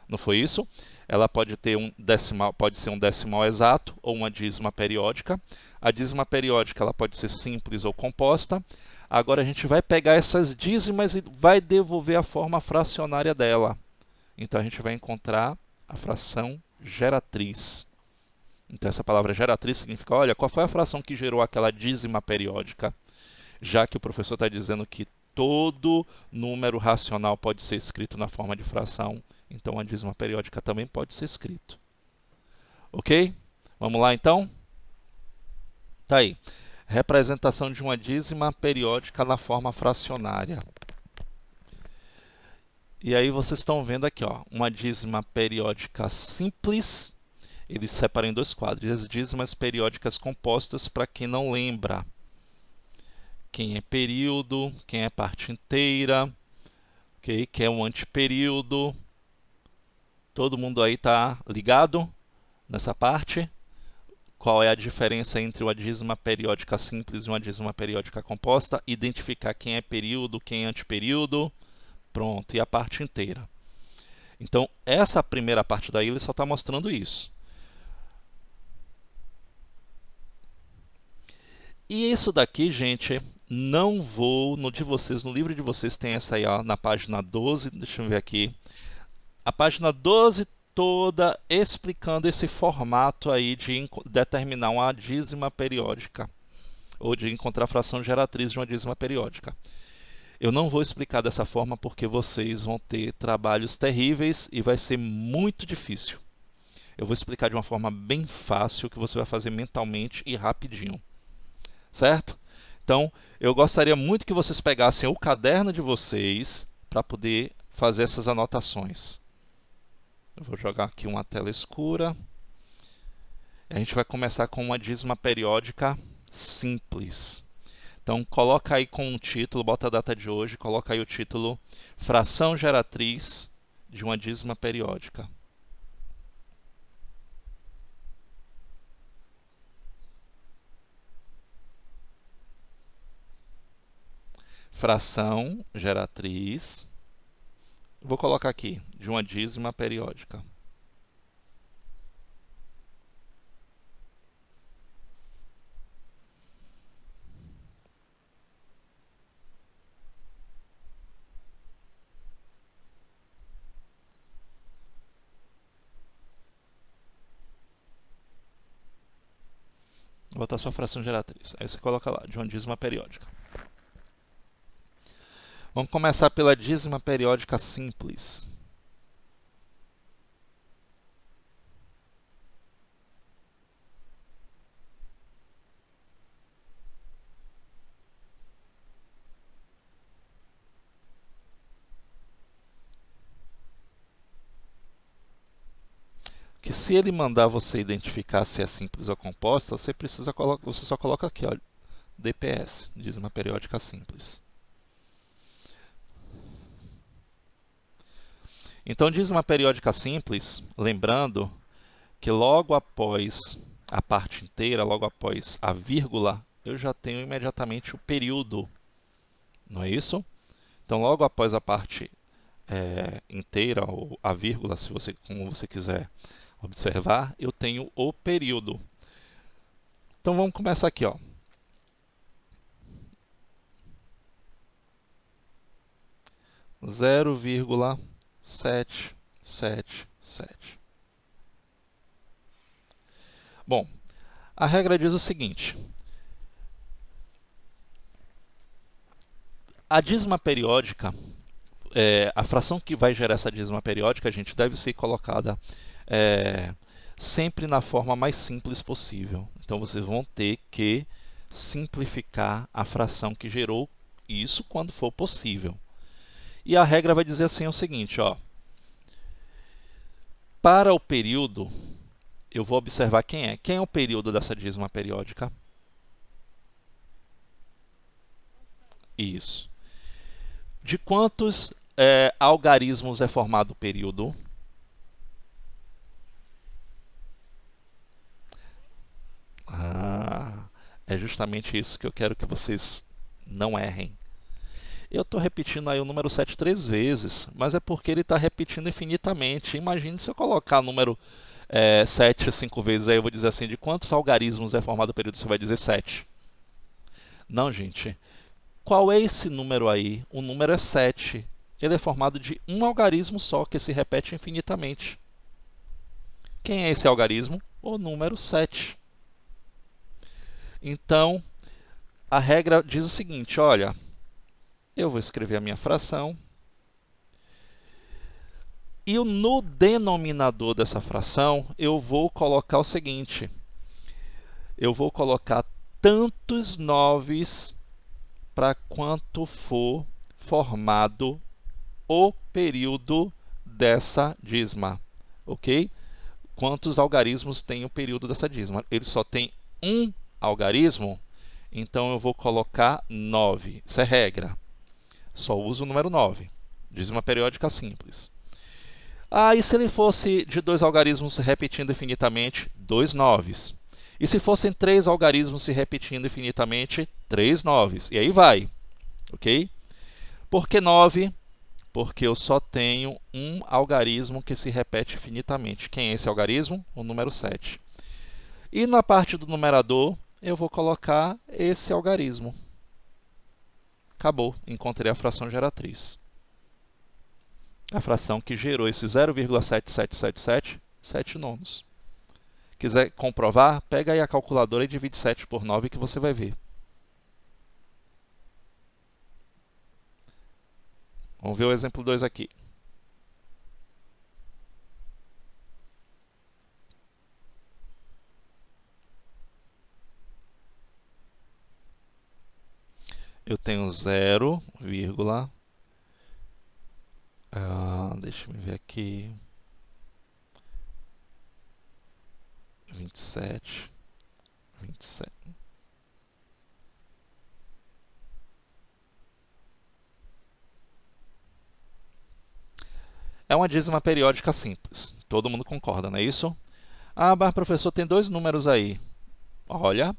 não foi isso? Ela pode ter um decimal, pode ser um decimal exato ou uma dízima periódica. A dízima periódica ela pode ser simples ou composta. Agora a gente vai pegar essas dízimas e vai devolver a forma fracionária dela. Então a gente vai encontrar a fração geratriz. Então essa palavra geratriz significa, olha, qual foi a fração que gerou aquela dízima periódica? Já que o professor está dizendo que todo número racional pode ser escrito na forma de fração, então a dízima periódica também pode ser escrito. Ok? Vamos lá então? Tá aí. Representação de uma dízima periódica na forma fracionária. E aí vocês estão vendo aqui, ó, uma dízima periódica simples. Ele separa em dois quadros. As dízimas periódicas compostas, para quem não lembra. Quem é período, quem é parte inteira, okay? Quem é um antiperíodo. Todo mundo aí está ligado nessa parte? Qual é a diferença entre uma dízima periódica simples e uma dízima periódica composta? Identificar quem é período, quem é antiperíodo. Pronto, e a parte inteira. Então, essa primeira parte daí, ele só está mostrando isso. E isso daqui, gente, não vou, no livro de vocês tem essa aí, ó, na página 12, deixa eu ver aqui. A página 12 toda explicando esse formato aí de determinar uma dízima periódica, ou de encontrar a fração geratriz de uma dízima periódica. Eu não vou explicar dessa forma porque vocês vão ter trabalhos terríveis e vai ser muito difícil. Eu vou explicar de uma forma bem fácil que você vai fazer mentalmente e rapidinho. Certo? Então, eu gostaria muito que vocês pegassem o caderno de vocês para poder fazer essas anotações. Eu vou jogar aqui uma tela escura. A gente vai começar com uma dízima periódica simples. Então, coloca aí com um título, bota a data de hoje, coloca aí o título Fração geratriz de uma dízima periódica. Fração geratriz, vou colocar aqui, de uma dízima periódica. Vou botar só fração geratriz. Aí você coloca lá, de uma dízima periódica. Vamos começar pela dízima periódica simples. que se ele mandar você identificar se é simples ou composta, você só coloca aqui, ó, DPS, dízima periódica simples. Então, dízima periódica simples, lembrando que logo após a parte inteira, logo após a vírgula, eu já tenho imediatamente o período, não é isso? Então, logo após a parte inteira, ou a vírgula, como você quiser observar, eu tenho o período. Então, vamos começar aqui, ó. Zero vírgula 777. Bom, a regra diz o seguinte: a dízima periódica, a fração que vai gerar essa dízima periódica, gente, deve ser colocada sempre na forma mais simples possível. Então, vocês vão ter que simplificar a fração que gerou isso quando for possível. E a regra vai dizer assim o seguinte, ó. Para o período, eu vou observar quem é. Quem é o período dessa dízima periódica? Isso. De quantos algarismos é formado o período? É justamente isso que eu quero que vocês não errem. Eu estou repetindo aí o número 7 3 vezes, mas é porque ele está repetindo infinitamente. Imagine se eu colocar o número 7 5 vezes, aí eu vou dizer assim, de quantos algarismos é formado o período? Você vai dizer 7. Não, gente. Qual é esse número aí? O número é 7. Ele é formado de um algarismo só, que se repete infinitamente. Quem é esse algarismo? O número 7. Então, a regra diz o seguinte, olha, eu vou escrever a minha fração, e no denominador dessa fração, eu vou colocar o seguinte, eu vou colocar tantos 9s para quanto for formado o período dessa dízima, ok? Quantos algarismos tem o período dessa dízima? Ele só tem um algarismo, então eu vou colocar 9. Isso é regra. Só uso o número 9. Dízima periódica simples. E se ele fosse de 2 algarismos se repetindo infinitamente, 2 9s. E se fossem 3 algarismos se repetindo infinitamente, 3 9s. E aí vai, ok? Por que 9? Porque eu só tenho um algarismo que se repete infinitamente. Quem é esse algarismo? O número 7. E na parte do numerador, eu vou colocar esse algarismo. Acabou, encontrei a fração geratriz. A fração que gerou esse 0,7777, 7 nonos. Quiser comprovar, pega aí a calculadora e divide 7 por 9 que você vai ver. Vamos ver o exemplo 2 aqui. Eu tenho 0, deixa eu ver aqui, 27. É uma dízima periódica simples. Todo mundo concorda, não é isso? Mas professor, tem 2 números aí. Olha,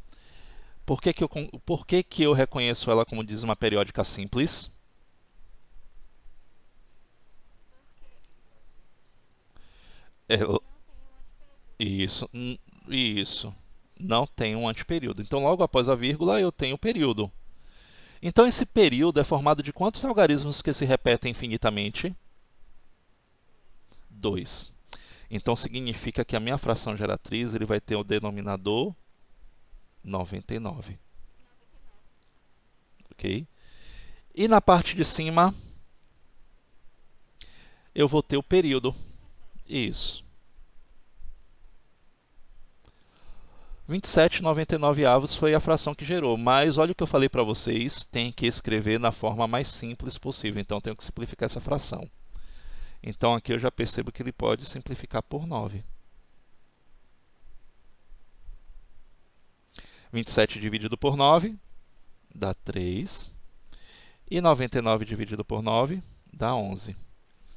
por que eu reconheço ela como dízima periódica simples? Isso. Não tem um anteperíodo. Então, logo após a vírgula, eu tenho o período. Então, esse período é formado de quantos algarismos que se repetem infinitamente? 2. Então, significa que a minha fração geratriz ele vai ter o denominador 99. Ok? E na parte de cima, eu vou ter o período. Isso. 27,99 foi a fração que gerou, mas olha o que eu falei para vocês, tem que escrever na forma mais simples possível, então tenho que simplificar essa fração. Então aqui eu já percebo que ele pode simplificar por 9. 27 dividido por 9 dá 3. E 99 dividido por 9 dá 11.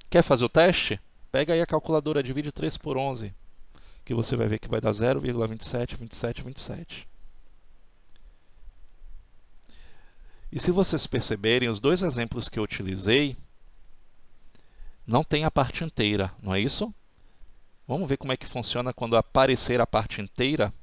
Quer fazer o teste? Pega aí a calculadora, divide 3 por 11, que você vai ver que vai dar 0,272727. E se vocês perceberem, os dois exemplos que eu utilizei não tem a parte inteira, não é isso? Vamos ver como é que funciona quando aparecer a parte inteira.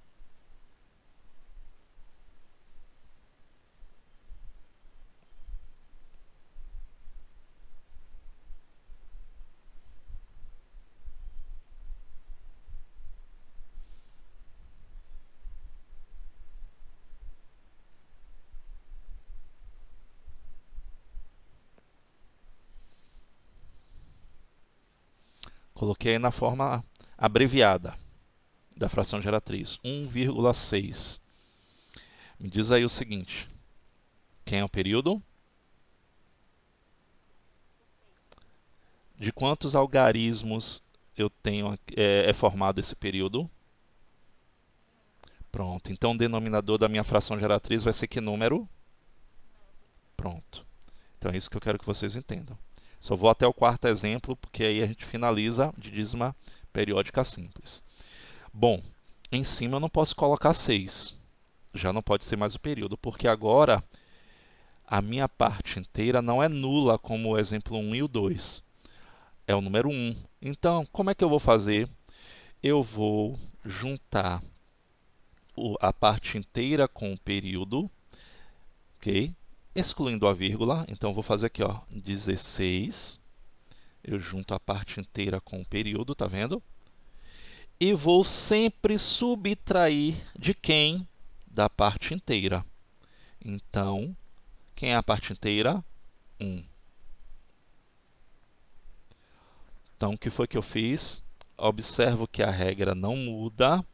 Coloquei aí na forma abreviada da fração geratriz, 1,6. Me diz aí o seguinte, quem é o período? De quantos algarismos eu tenho, é formado esse período? Pronto, então o denominador da minha fração geratriz vai ser que número? Pronto. Então é isso que eu quero que vocês entendam. Só vou até o quarto exemplo, porque aí a gente finaliza de dízima periódica simples. Bom, em cima eu não posso colocar 6. Já não pode ser mais o período, porque agora a minha parte inteira não é nula, como o exemplo 1 e o 2. É o número 1. Então, como é que eu vou fazer? Eu vou juntar a parte inteira com o período, ok? Excluindo a vírgula. Então, eu vou fazer aqui, ó, 16. Eu junto a parte inteira com o período, tá vendo? E vou sempre subtrair de quem? Da parte inteira. Então, quem é a parte inteira? 1. Então, o que foi que eu fiz? Observo que a regra não muda.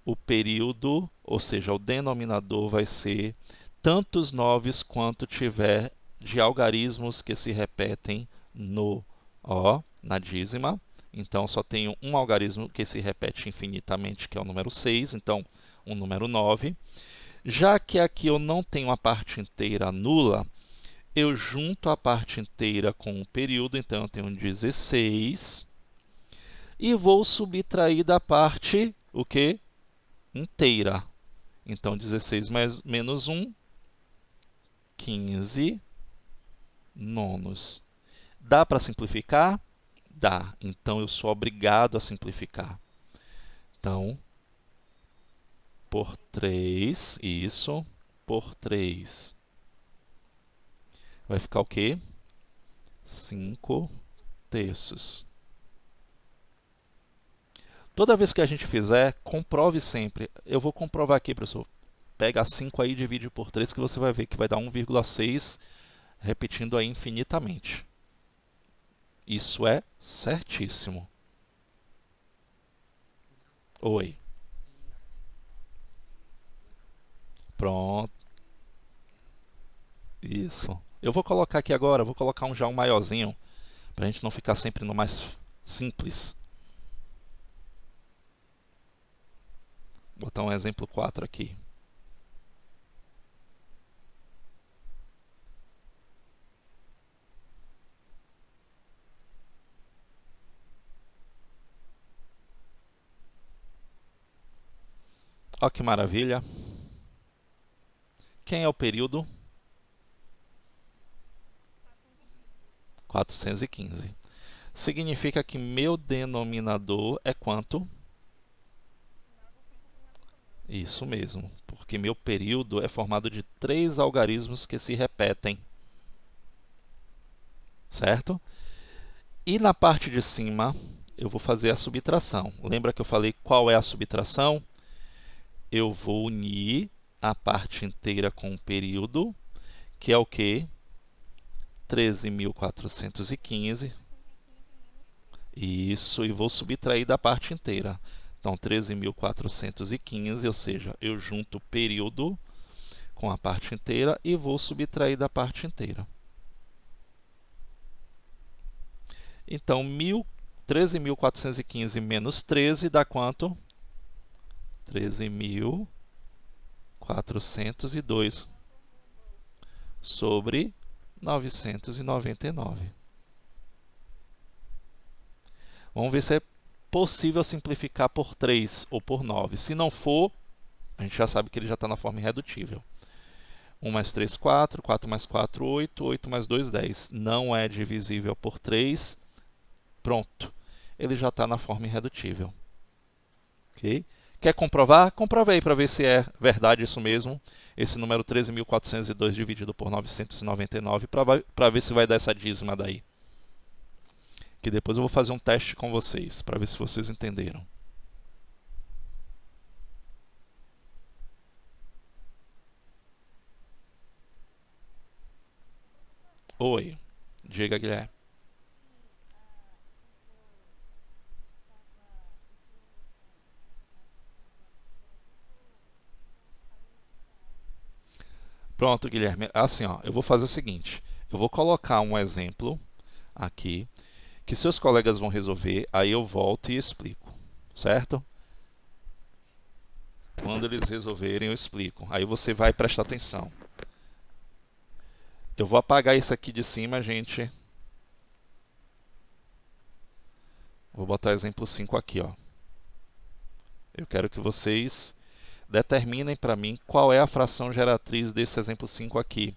O período, ou seja, o denominador vai ser tantos 9 quanto tiver de algarismos que se repetem na dízima. Então, só tenho um algarismo que se repete infinitamente, que é o número 6. Então, o número 9. Já que aqui eu não tenho a parte inteira nula, eu junto a parte inteira com o período. Então, eu tenho 16. E vou subtrair da parte, o quê? Inteira. Então, 16 menos 1, 15 nonos. Dá para simplificar? Dá. Então, eu sou obrigado a simplificar. Então, por 3, isso, por 3. Vai ficar o quê? 5 terços. Toda vez que a gente fizer, comprove sempre. Eu vou comprovar aqui, professor. Pega 5 aí e divide por 3, que você vai ver que vai dar 1,6, repetindo aí infinitamente. Isso é certíssimo. Oi. Pronto. Isso. Eu vou colocar aqui agora, vou colocar já um maiorzinho, para a gente não ficar sempre no mais simples. Vou botar um exemplo 4 aqui. Olha que maravilha. Quem é o período? 415. Significa que meu denominador é quanto? Isso mesmo, porque meu período é formado de 3 algarismos que se repetem. Certo? E na parte de cima, eu vou fazer a subtração. Lembra que eu falei qual é a subtração? Eu vou unir a parte inteira com o período, que é o quê? 13.415. Isso, e vou subtrair da parte inteira. Então, 13.415, ou seja, eu junto o período com a parte inteira e vou subtrair da parte inteira. Então, 13.415 menos 13 dá quanto? 13.415. 402 sobre 999. Vamos ver se é possível simplificar por 3 ou por 9. Se não for, a gente já sabe que ele já está na forma irredutível. 1 mais 3, 4. 4 mais 4, 8. 8 mais 2, 10. Não é divisível por 3. Pronto. Ele já está na forma irredutível. Okay? Quer comprovar? Comprova aí para ver se é verdade isso mesmo. Esse número 13.402 dividido por 999, para ver se vai dar essa dízima daí. Que depois eu vou fazer um teste com vocês, para ver se vocês entenderam. Oi, diga, Guilherme. Pronto, Guilherme. Assim, ó, eu vou fazer o seguinte. Eu vou colocar um exemplo aqui, que seus colegas vão resolver, aí eu volto e explico, certo? Quando eles resolverem, eu explico. Aí você vai prestar atenção. Eu vou apagar isso aqui de cima, gente. Vou botar exemplo 5 aqui, ó. Eu quero que vocês determinem para mim qual é a fração geratriz desse exemplo 5 aqui.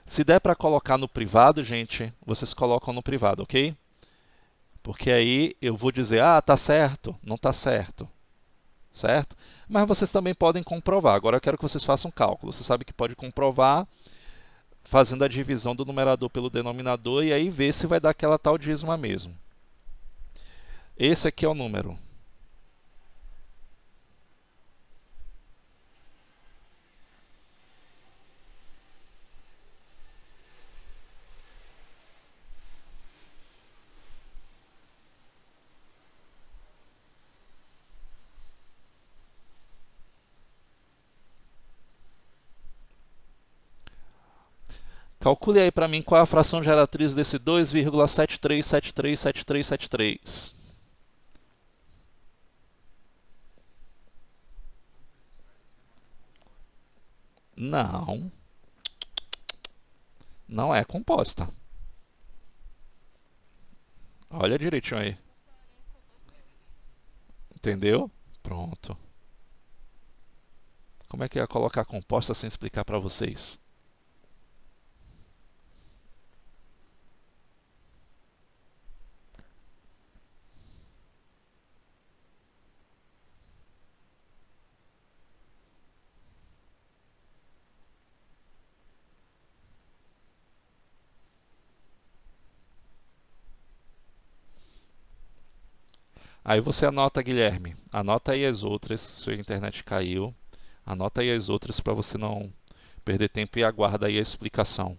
Se der para colocar no privado, gente, vocês colocam no privado, ok? Porque aí eu vou dizer, ah, tá certo, não tá certo, certo? Mas vocês também podem comprovar. Agora eu quero que vocês façam um cálculo. Você sabe que pode comprovar fazendo a divisão do numerador pelo denominador e aí ver se vai dar aquela tal dízima mesmo. Esse aqui é o número. Calcule aí para mim qual é a fração geratriz desse 2,73737373. Não, não é composta. Olha direitinho aí. Entendeu? Pronto. Como é que eu ia colocar composta sem explicar para vocês? Aí você anota, Guilherme. Anota aí as outras, se a internet caiu. Anota aí as outras para você não perder tempo e aguarda aí a explicação.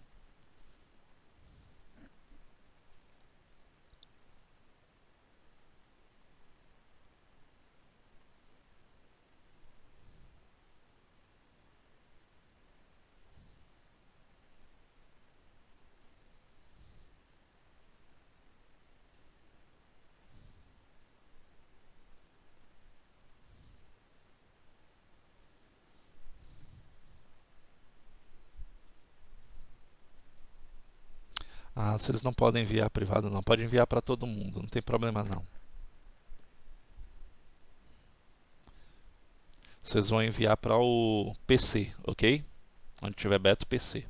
Ah, vocês não podem enviar privado não. Pode enviar para todo mundo, não tem problema não. Vocês vão enviar para o PC, ok? Onde tiver Beto PC.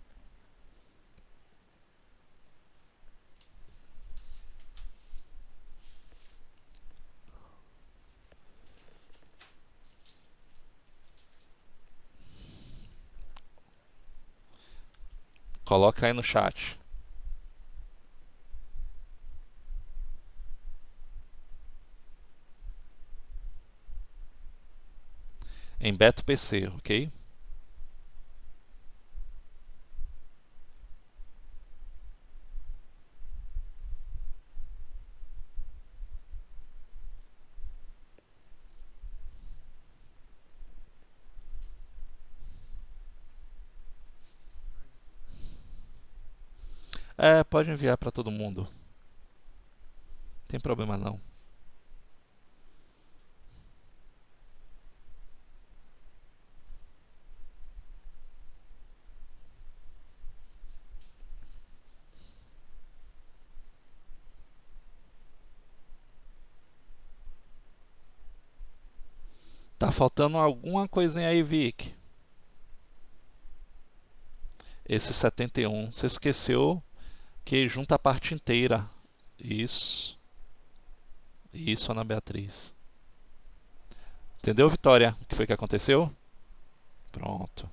Coloca aí no chat. Em Beto PC, ok? É, pode enviar para todo mundo. Não tem problema não. Tá faltando alguma coisinha aí, Vic. Esse 71, você esqueceu que junta a parte inteira. Isso. Isso, Ana Beatriz. Entendeu, Vitória? O que foi que aconteceu? Pronto.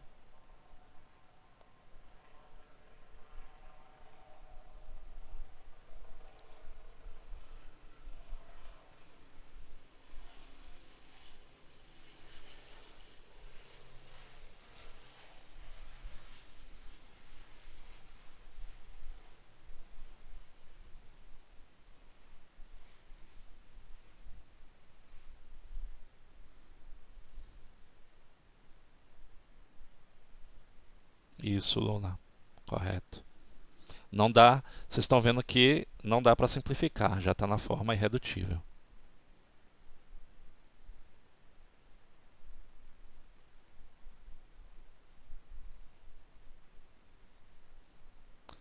Isso, Luna. Correto. Não dá, vocês estão vendo que não dá para simplificar, já está na forma irredutível.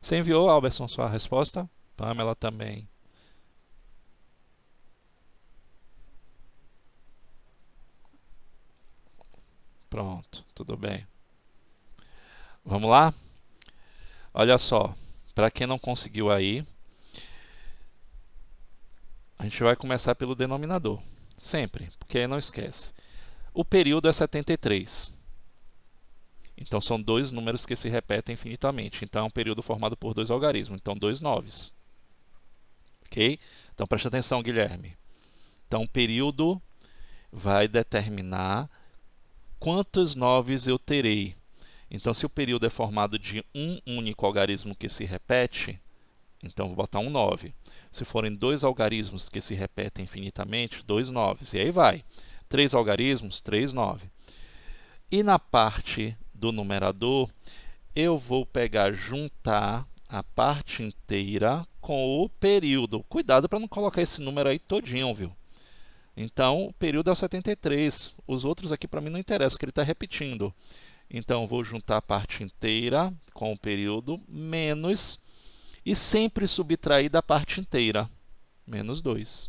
Você enviou, Alberson, sua resposta? Pamela também. Pronto, tudo bem. Vamos lá? Olha só, para quem não conseguiu aí, a gente vai começar pelo denominador. Sempre, porque aí não esquece. O período é 73. Então são dois números que se repetem infinitamente. Então é um período formado por dois algarismos. Então, dois noves. Ok? Então preste atenção, Guilherme. Então o período vai determinar quantos noves eu terei. Então, se o período é formado de um único algarismo que se repete, então vou botar um 9. Se forem dois algarismos que se repetem infinitamente, dois noves. E aí vai. Três algarismos, três 9. E na parte do numerador, eu vou pegar, juntar a parte inteira com o período. Cuidado para não colocar esse número aí todinho, viu? Então, o período é o 73. Os outros aqui para mim não interessam, que ele está repetindo. Então, vou juntar a parte inteira com o período menos, e sempre subtrair da parte inteira, menos 2.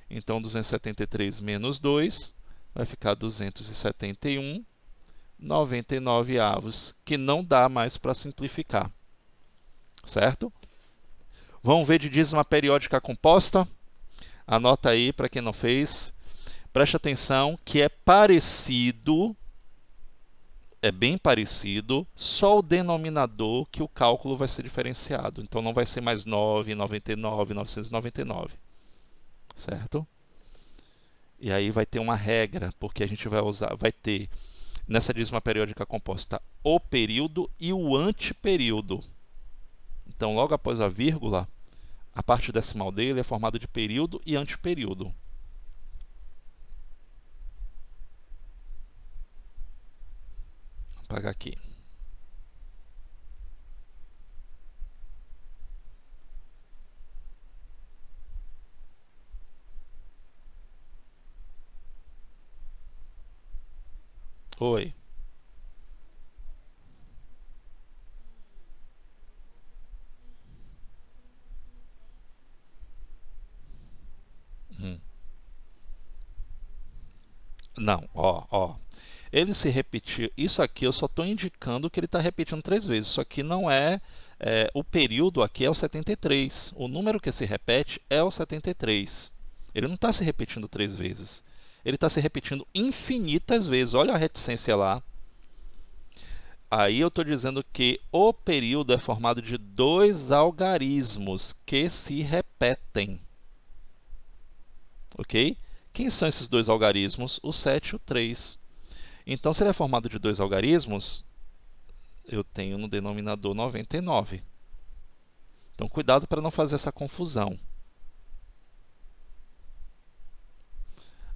Então, 273 menos 2 vai ficar 271, 99 avos, que não dá mais para simplificar. Certo? Vamos ver de dízima periódica composta? Anota aí para quem não fez. Preste atenção que é parecido, é bem parecido, só o denominador que o cálculo vai ser diferenciado. Então não vai ser mais 9, 99, 999. Certo? E aí vai ter uma regra, porque a gente vai ter nessa dízima periódica composta o período e o antiperíodo. Então, logo após a vírgula, a parte decimal dele é formada de período e antiperíodo. Vou apagar aqui. Oi. Hum. Não, ó. Ele se repetiu. Isso aqui eu só estou indicando que ele está repetindo 3 vezes. Isso aqui não é. O período aqui é o 73. O número que se repete é o 73. Ele não está se repetindo 3 vezes. Ele está se repetindo infinitas vezes. Olha a reticência lá. Aí eu estou dizendo que o período é formado de dois algarismos que se repetem. Ok? Quem são esses dois algarismos? O 7 e o 3. Então, se ele é formado de dois algarismos, eu tenho no denominador 99. Então, cuidado para não fazer essa confusão.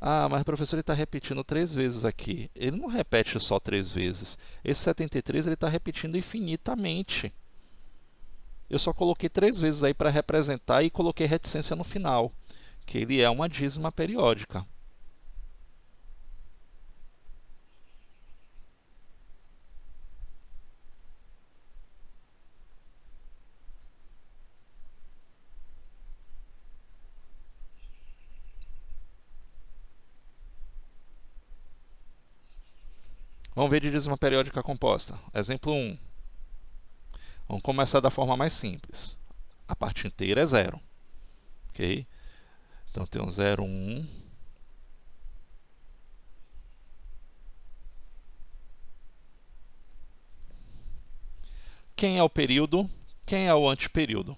Ah, mas o professor está repetindo 3 vezes aqui. Ele não repete só 3 vezes. Esse 73 ele está repetindo infinitamente. Eu só coloquei 3 vezes aí para representar e coloquei reticência no final, que ele é uma dízima periódica. Vamos ver de dízima periódica composta. Exemplo 1. Vamos começar da forma mais simples. A parte inteira é 0. Ok? Então, tem um 0, 1. Quem é o período? Quem é o antiperíodo?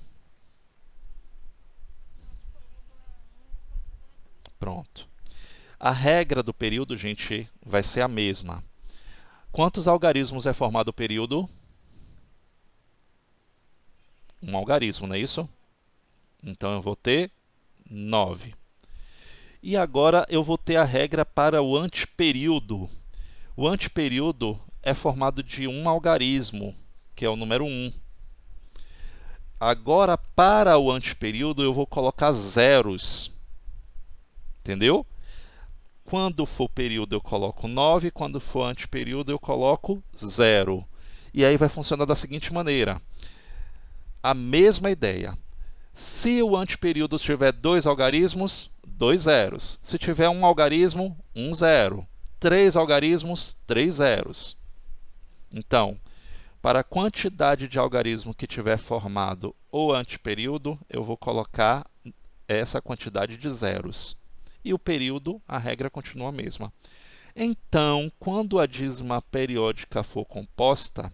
Pronto. A regra do período, gente, vai ser a mesma. Quantos algarismos é formado o período? Um algarismo, não é isso? Então, eu vou ter 9. E agora eu vou ter a regra para o antiperíodo. O antiperíodo é formado de um algarismo, que é o número 1. Agora, para o antiperíodo, eu vou colocar zeros. Entendeu? Quando for período, eu coloco 9. Quando for antiperíodo, eu coloco 0. E aí vai funcionar da seguinte maneira. A mesma ideia. Se o antiperíodo tiver 2 algarismos, 2 zeros. Se tiver um algarismo, 1 zero. 3 algarismos, 3 zeros. Então, para a quantidade de algarismo que tiver formado o antiperíodo, eu vou colocar essa quantidade de zeros. E o período, a regra continua a mesma. Então, quando a dízima periódica for composta,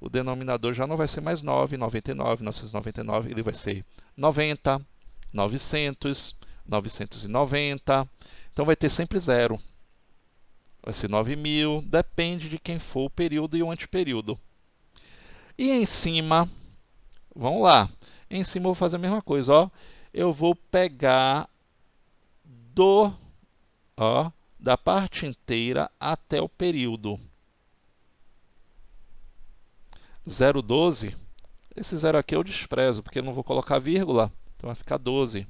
o denominador já não vai ser mais 9, 99, 999, ele vai ser 90, 900, 990. Então, vai ter sempre zero. Vai ser 9.000, depende de quem for o período e o antiperíodo. E em cima, vamos lá, em cima eu vou fazer a mesma coisa, ó. Eu vou pegar da parte inteira até o período. 0,12, esse zero aqui eu desprezo, porque eu não vou colocar vírgula, então vai ficar 12.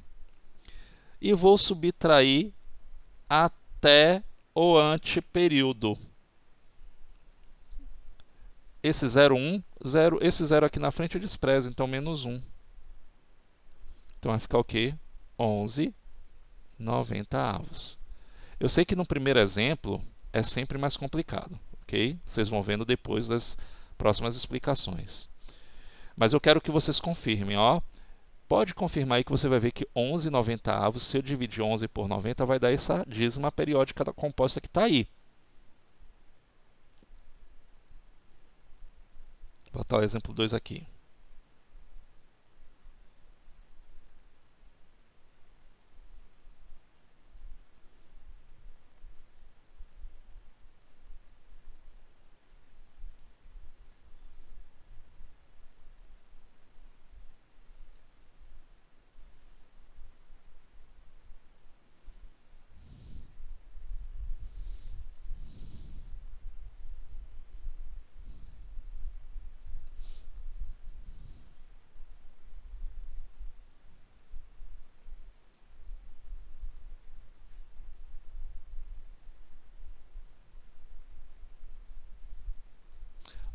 E vou subtrair até o antiperíodo. Esse 0,1, esse 0 aqui na frente eu desprezo, então menos 1. Então vai ficar o quê? 11/90. Eu sei que no primeiro exemplo é sempre mais complicado, ok? Vocês vão vendo depois das próximas explicações. Mas eu quero que vocês confirmem, ó. Pode confirmar aí que você vai ver que 11/90, se eu dividir 11 por 90, vai dar essa dízima periódica da composta que está aí. Vou botar o exemplo 2 aqui.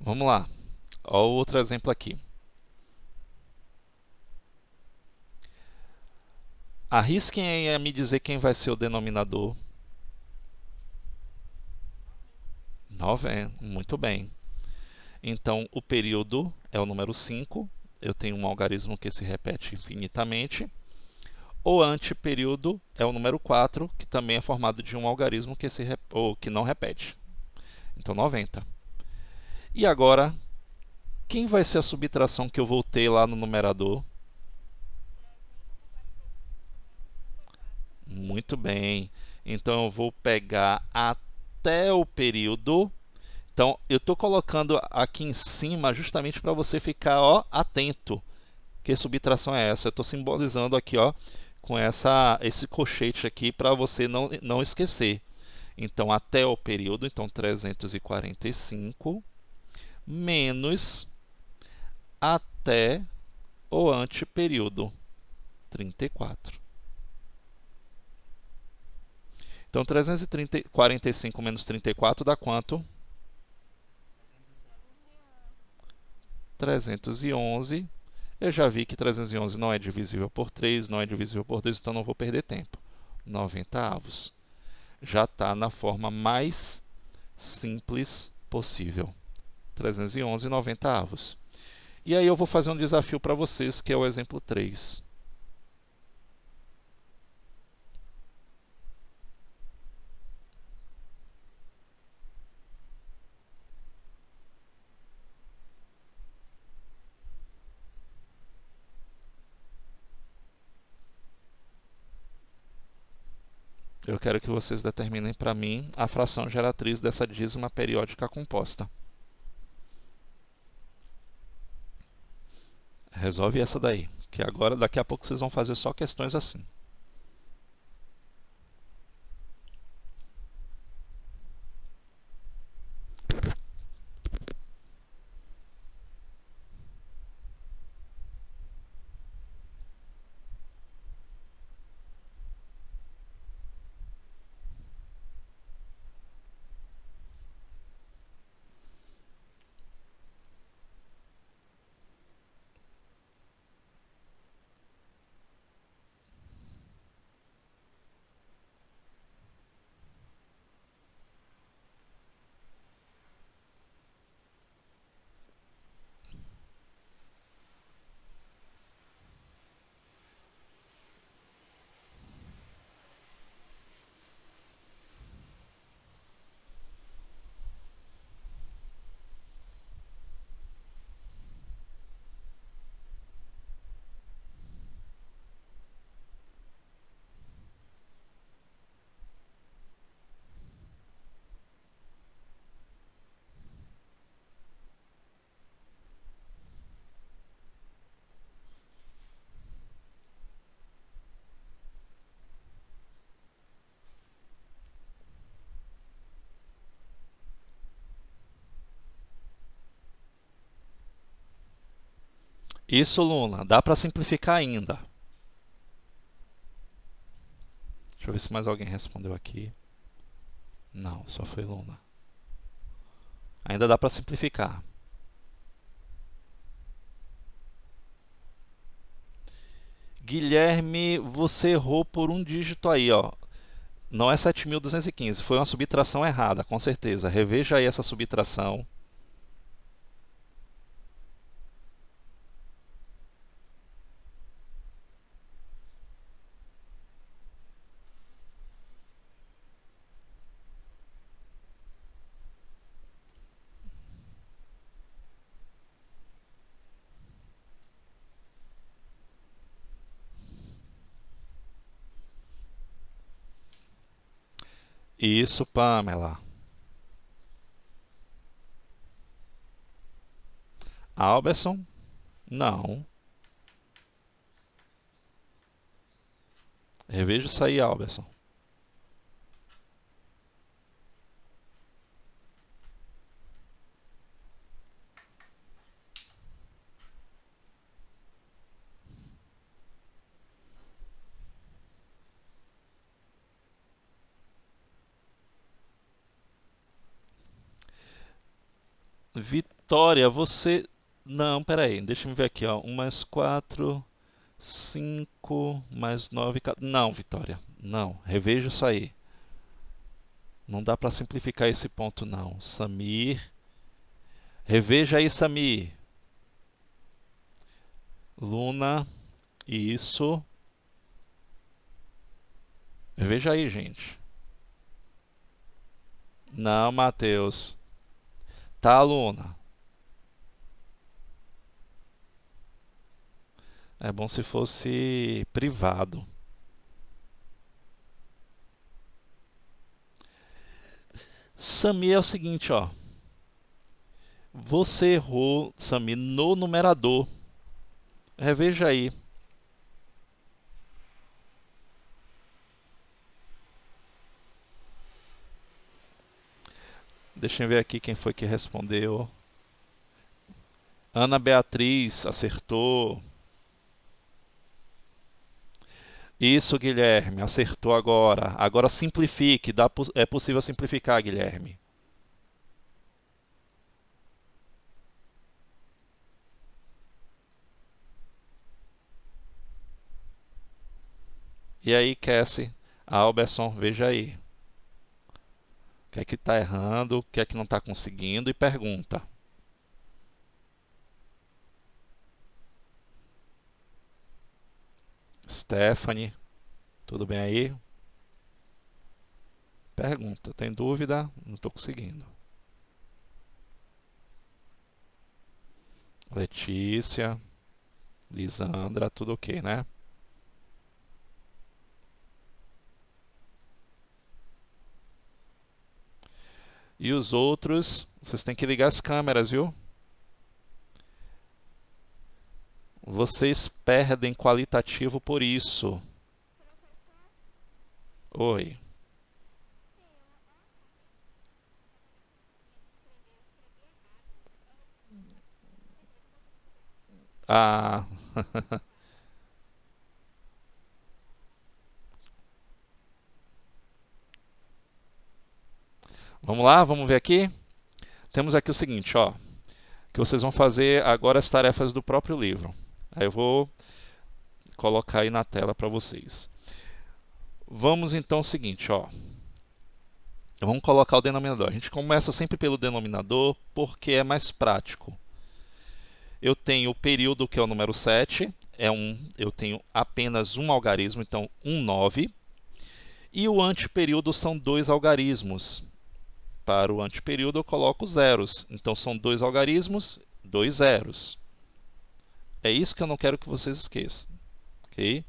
Vamos lá. Olha o outro exemplo aqui. Arrisquem aí a me dizer quem vai ser o denominador. 90. Muito bem. Então, o período é o número 5. Eu tenho um algarismo que se repete infinitamente. O antiperíodo é o número 4, que também é formado de um algarismo que não repete. Então, 90. E agora, quem vai ser a subtração que eu vou ter lá no numerador? Muito bem. Então, eu vou pegar até o período. Então, eu estou colocando aqui em cima justamente para você ficar atento. Que subtração é essa? Eu estou simbolizando aqui com esse colchete aqui para você não esquecer. Então, até o período, então 345 menos até o antiperíodo, 34. Então, 345 menos 34 dá quanto? 311. Eu já vi que 311 não é divisível por 3, não é divisível por 2, então não vou perder tempo. 90. Já está na forma mais simples possível. 311,90. E aí eu vou fazer um desafio para vocês, que é o exemplo 3. Eu quero que vocês determinem para mim a fração geratriz dessa dízima periódica composta. Resolve essa daí, que agora, daqui a pouco, vocês vão fazer só questões assim. Isso, Luna, dá para simplificar ainda. Deixa eu ver se mais alguém respondeu aqui. Não, só foi Luna. Ainda dá para simplificar. Guilherme, você errou por um dígito aí, ó. Não é 7.215, foi uma subtração errada, com certeza. Reveja aí essa subtração. Isso, Pamela. Alberson? Não. Reveja isso aí, Alberson. Vitória, você... Não, peraí, deixa eu ver aqui, ó. 1 mais 4, 5 mais 9... Não, Vitória, não. Reveja isso aí. Não dá para simplificar esse ponto, não. Samir. Reveja aí, Samir. Luna. Isso. Reveja aí, gente. Não, Matheus. Tá, Luna. É bom se fosse privado. Samir é o seguinte, ó. Você errou, Samir, no numerador. Reveja aí. Deixa eu ver aqui quem foi que respondeu. Ana Beatriz acertou. Isso, Guilherme, acertou agora. Agora simplifique. É possível simplificar, Guilherme. E aí, Cassie, Alberson, veja aí. O que é que está errando, o que é que não está conseguindo e pergunta. Stephanie, tudo bem aí? Pergunta, tem dúvida? Não estou conseguindo. Letícia, Lisandra, tudo ok, né? E os outros, vocês têm que ligar as câmeras, viu? Vocês perdem qualitativo por isso. Oi. Ah. Vamos lá, vamos ver aqui? Temos aqui o seguinte, ó, que vocês vão fazer agora as tarefas do próprio livro. Aí eu vou colocar aí na tela para vocês. Vamos então ao seguinte, ó. Vamos colocar o denominador. A gente começa sempre pelo denominador porque é mais prático. Eu tenho o período, que é o número 7, eu tenho apenas um algarismo, então 9. E o antiperíodo são 2 algarismos. Para o antiperíodo eu coloco zeros, então são 2 algarismos, 2 zeros. É isso que eu não quero que vocês esqueçam. Okay?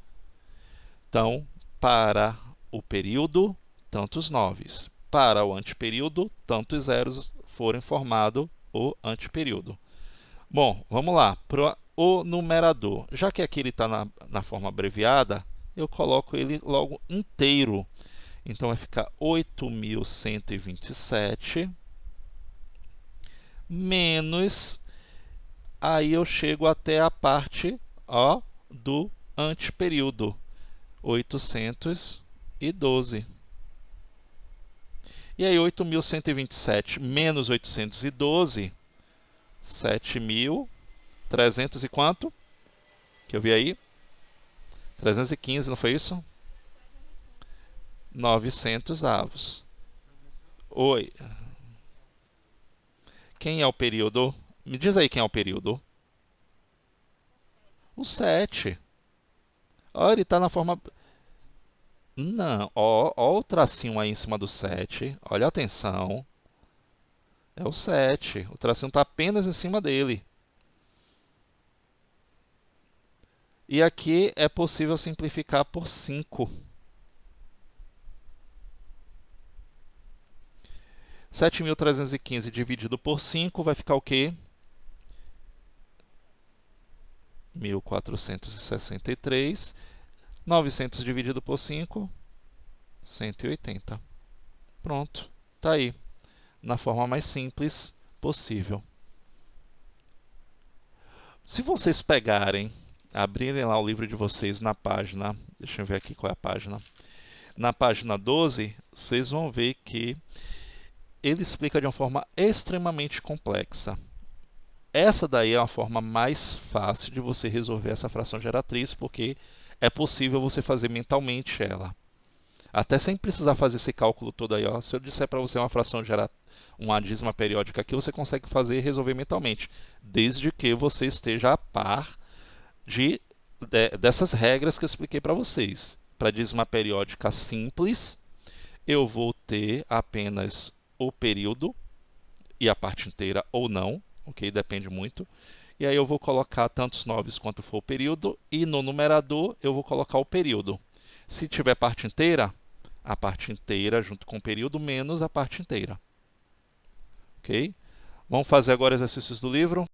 Então, para o período, tantos 9. Para o antiperíodo, tantos zeros forem formado o antiperíodo. Bom, vamos lá. Para o numerador, já que aqui ele está na forma abreviada, eu coloco ele logo inteiro. Então, vai ficar 8.127 menos... Aí eu chego até a parte do antiperíodo, 812. E aí, 8.127 menos 812, 7.300 e quanto? Que eu vi aí? 315, não foi isso? 900 avos. Oi. Quem é o período? Me diz aí quem é o período. O 7. Olha, ele está na forma... Não, ó o tracinho aí em cima do 7. Olha, atenção. É o 7. O tracinho está apenas em cima dele. E aqui é possível simplificar por 5. 7.315 dividido por 5 vai ficar o quê? 1.463. 900 dividido por 5, 180. Pronto, está aí, na forma mais simples possível. Se vocês pegarem, abrirem lá o livro de vocês na página, deixa eu ver aqui qual é a página, na página 12, vocês vão ver que ele explica de uma forma extremamente complexa. Essa daí é a forma mais fácil de você resolver essa fração geratriz, porque é possível você fazer mentalmente ela. Até sem precisar fazer esse cálculo todo aí. Ó. Se eu disser para você uma dízima periódica aqui, você consegue fazer e resolver mentalmente, desde que você esteja a par dessas regras que eu expliquei para vocês. Para dízima periódica simples, eu vou ter apenas o período e a parte inteira ou não, ok? Depende muito. E aí eu vou colocar tantos 9 quanto for o período, e no numerador eu vou colocar o período. Se tiver parte inteira, a parte inteira junto com o período menos a parte inteira. Ok? Vamos fazer agora exercícios do livro.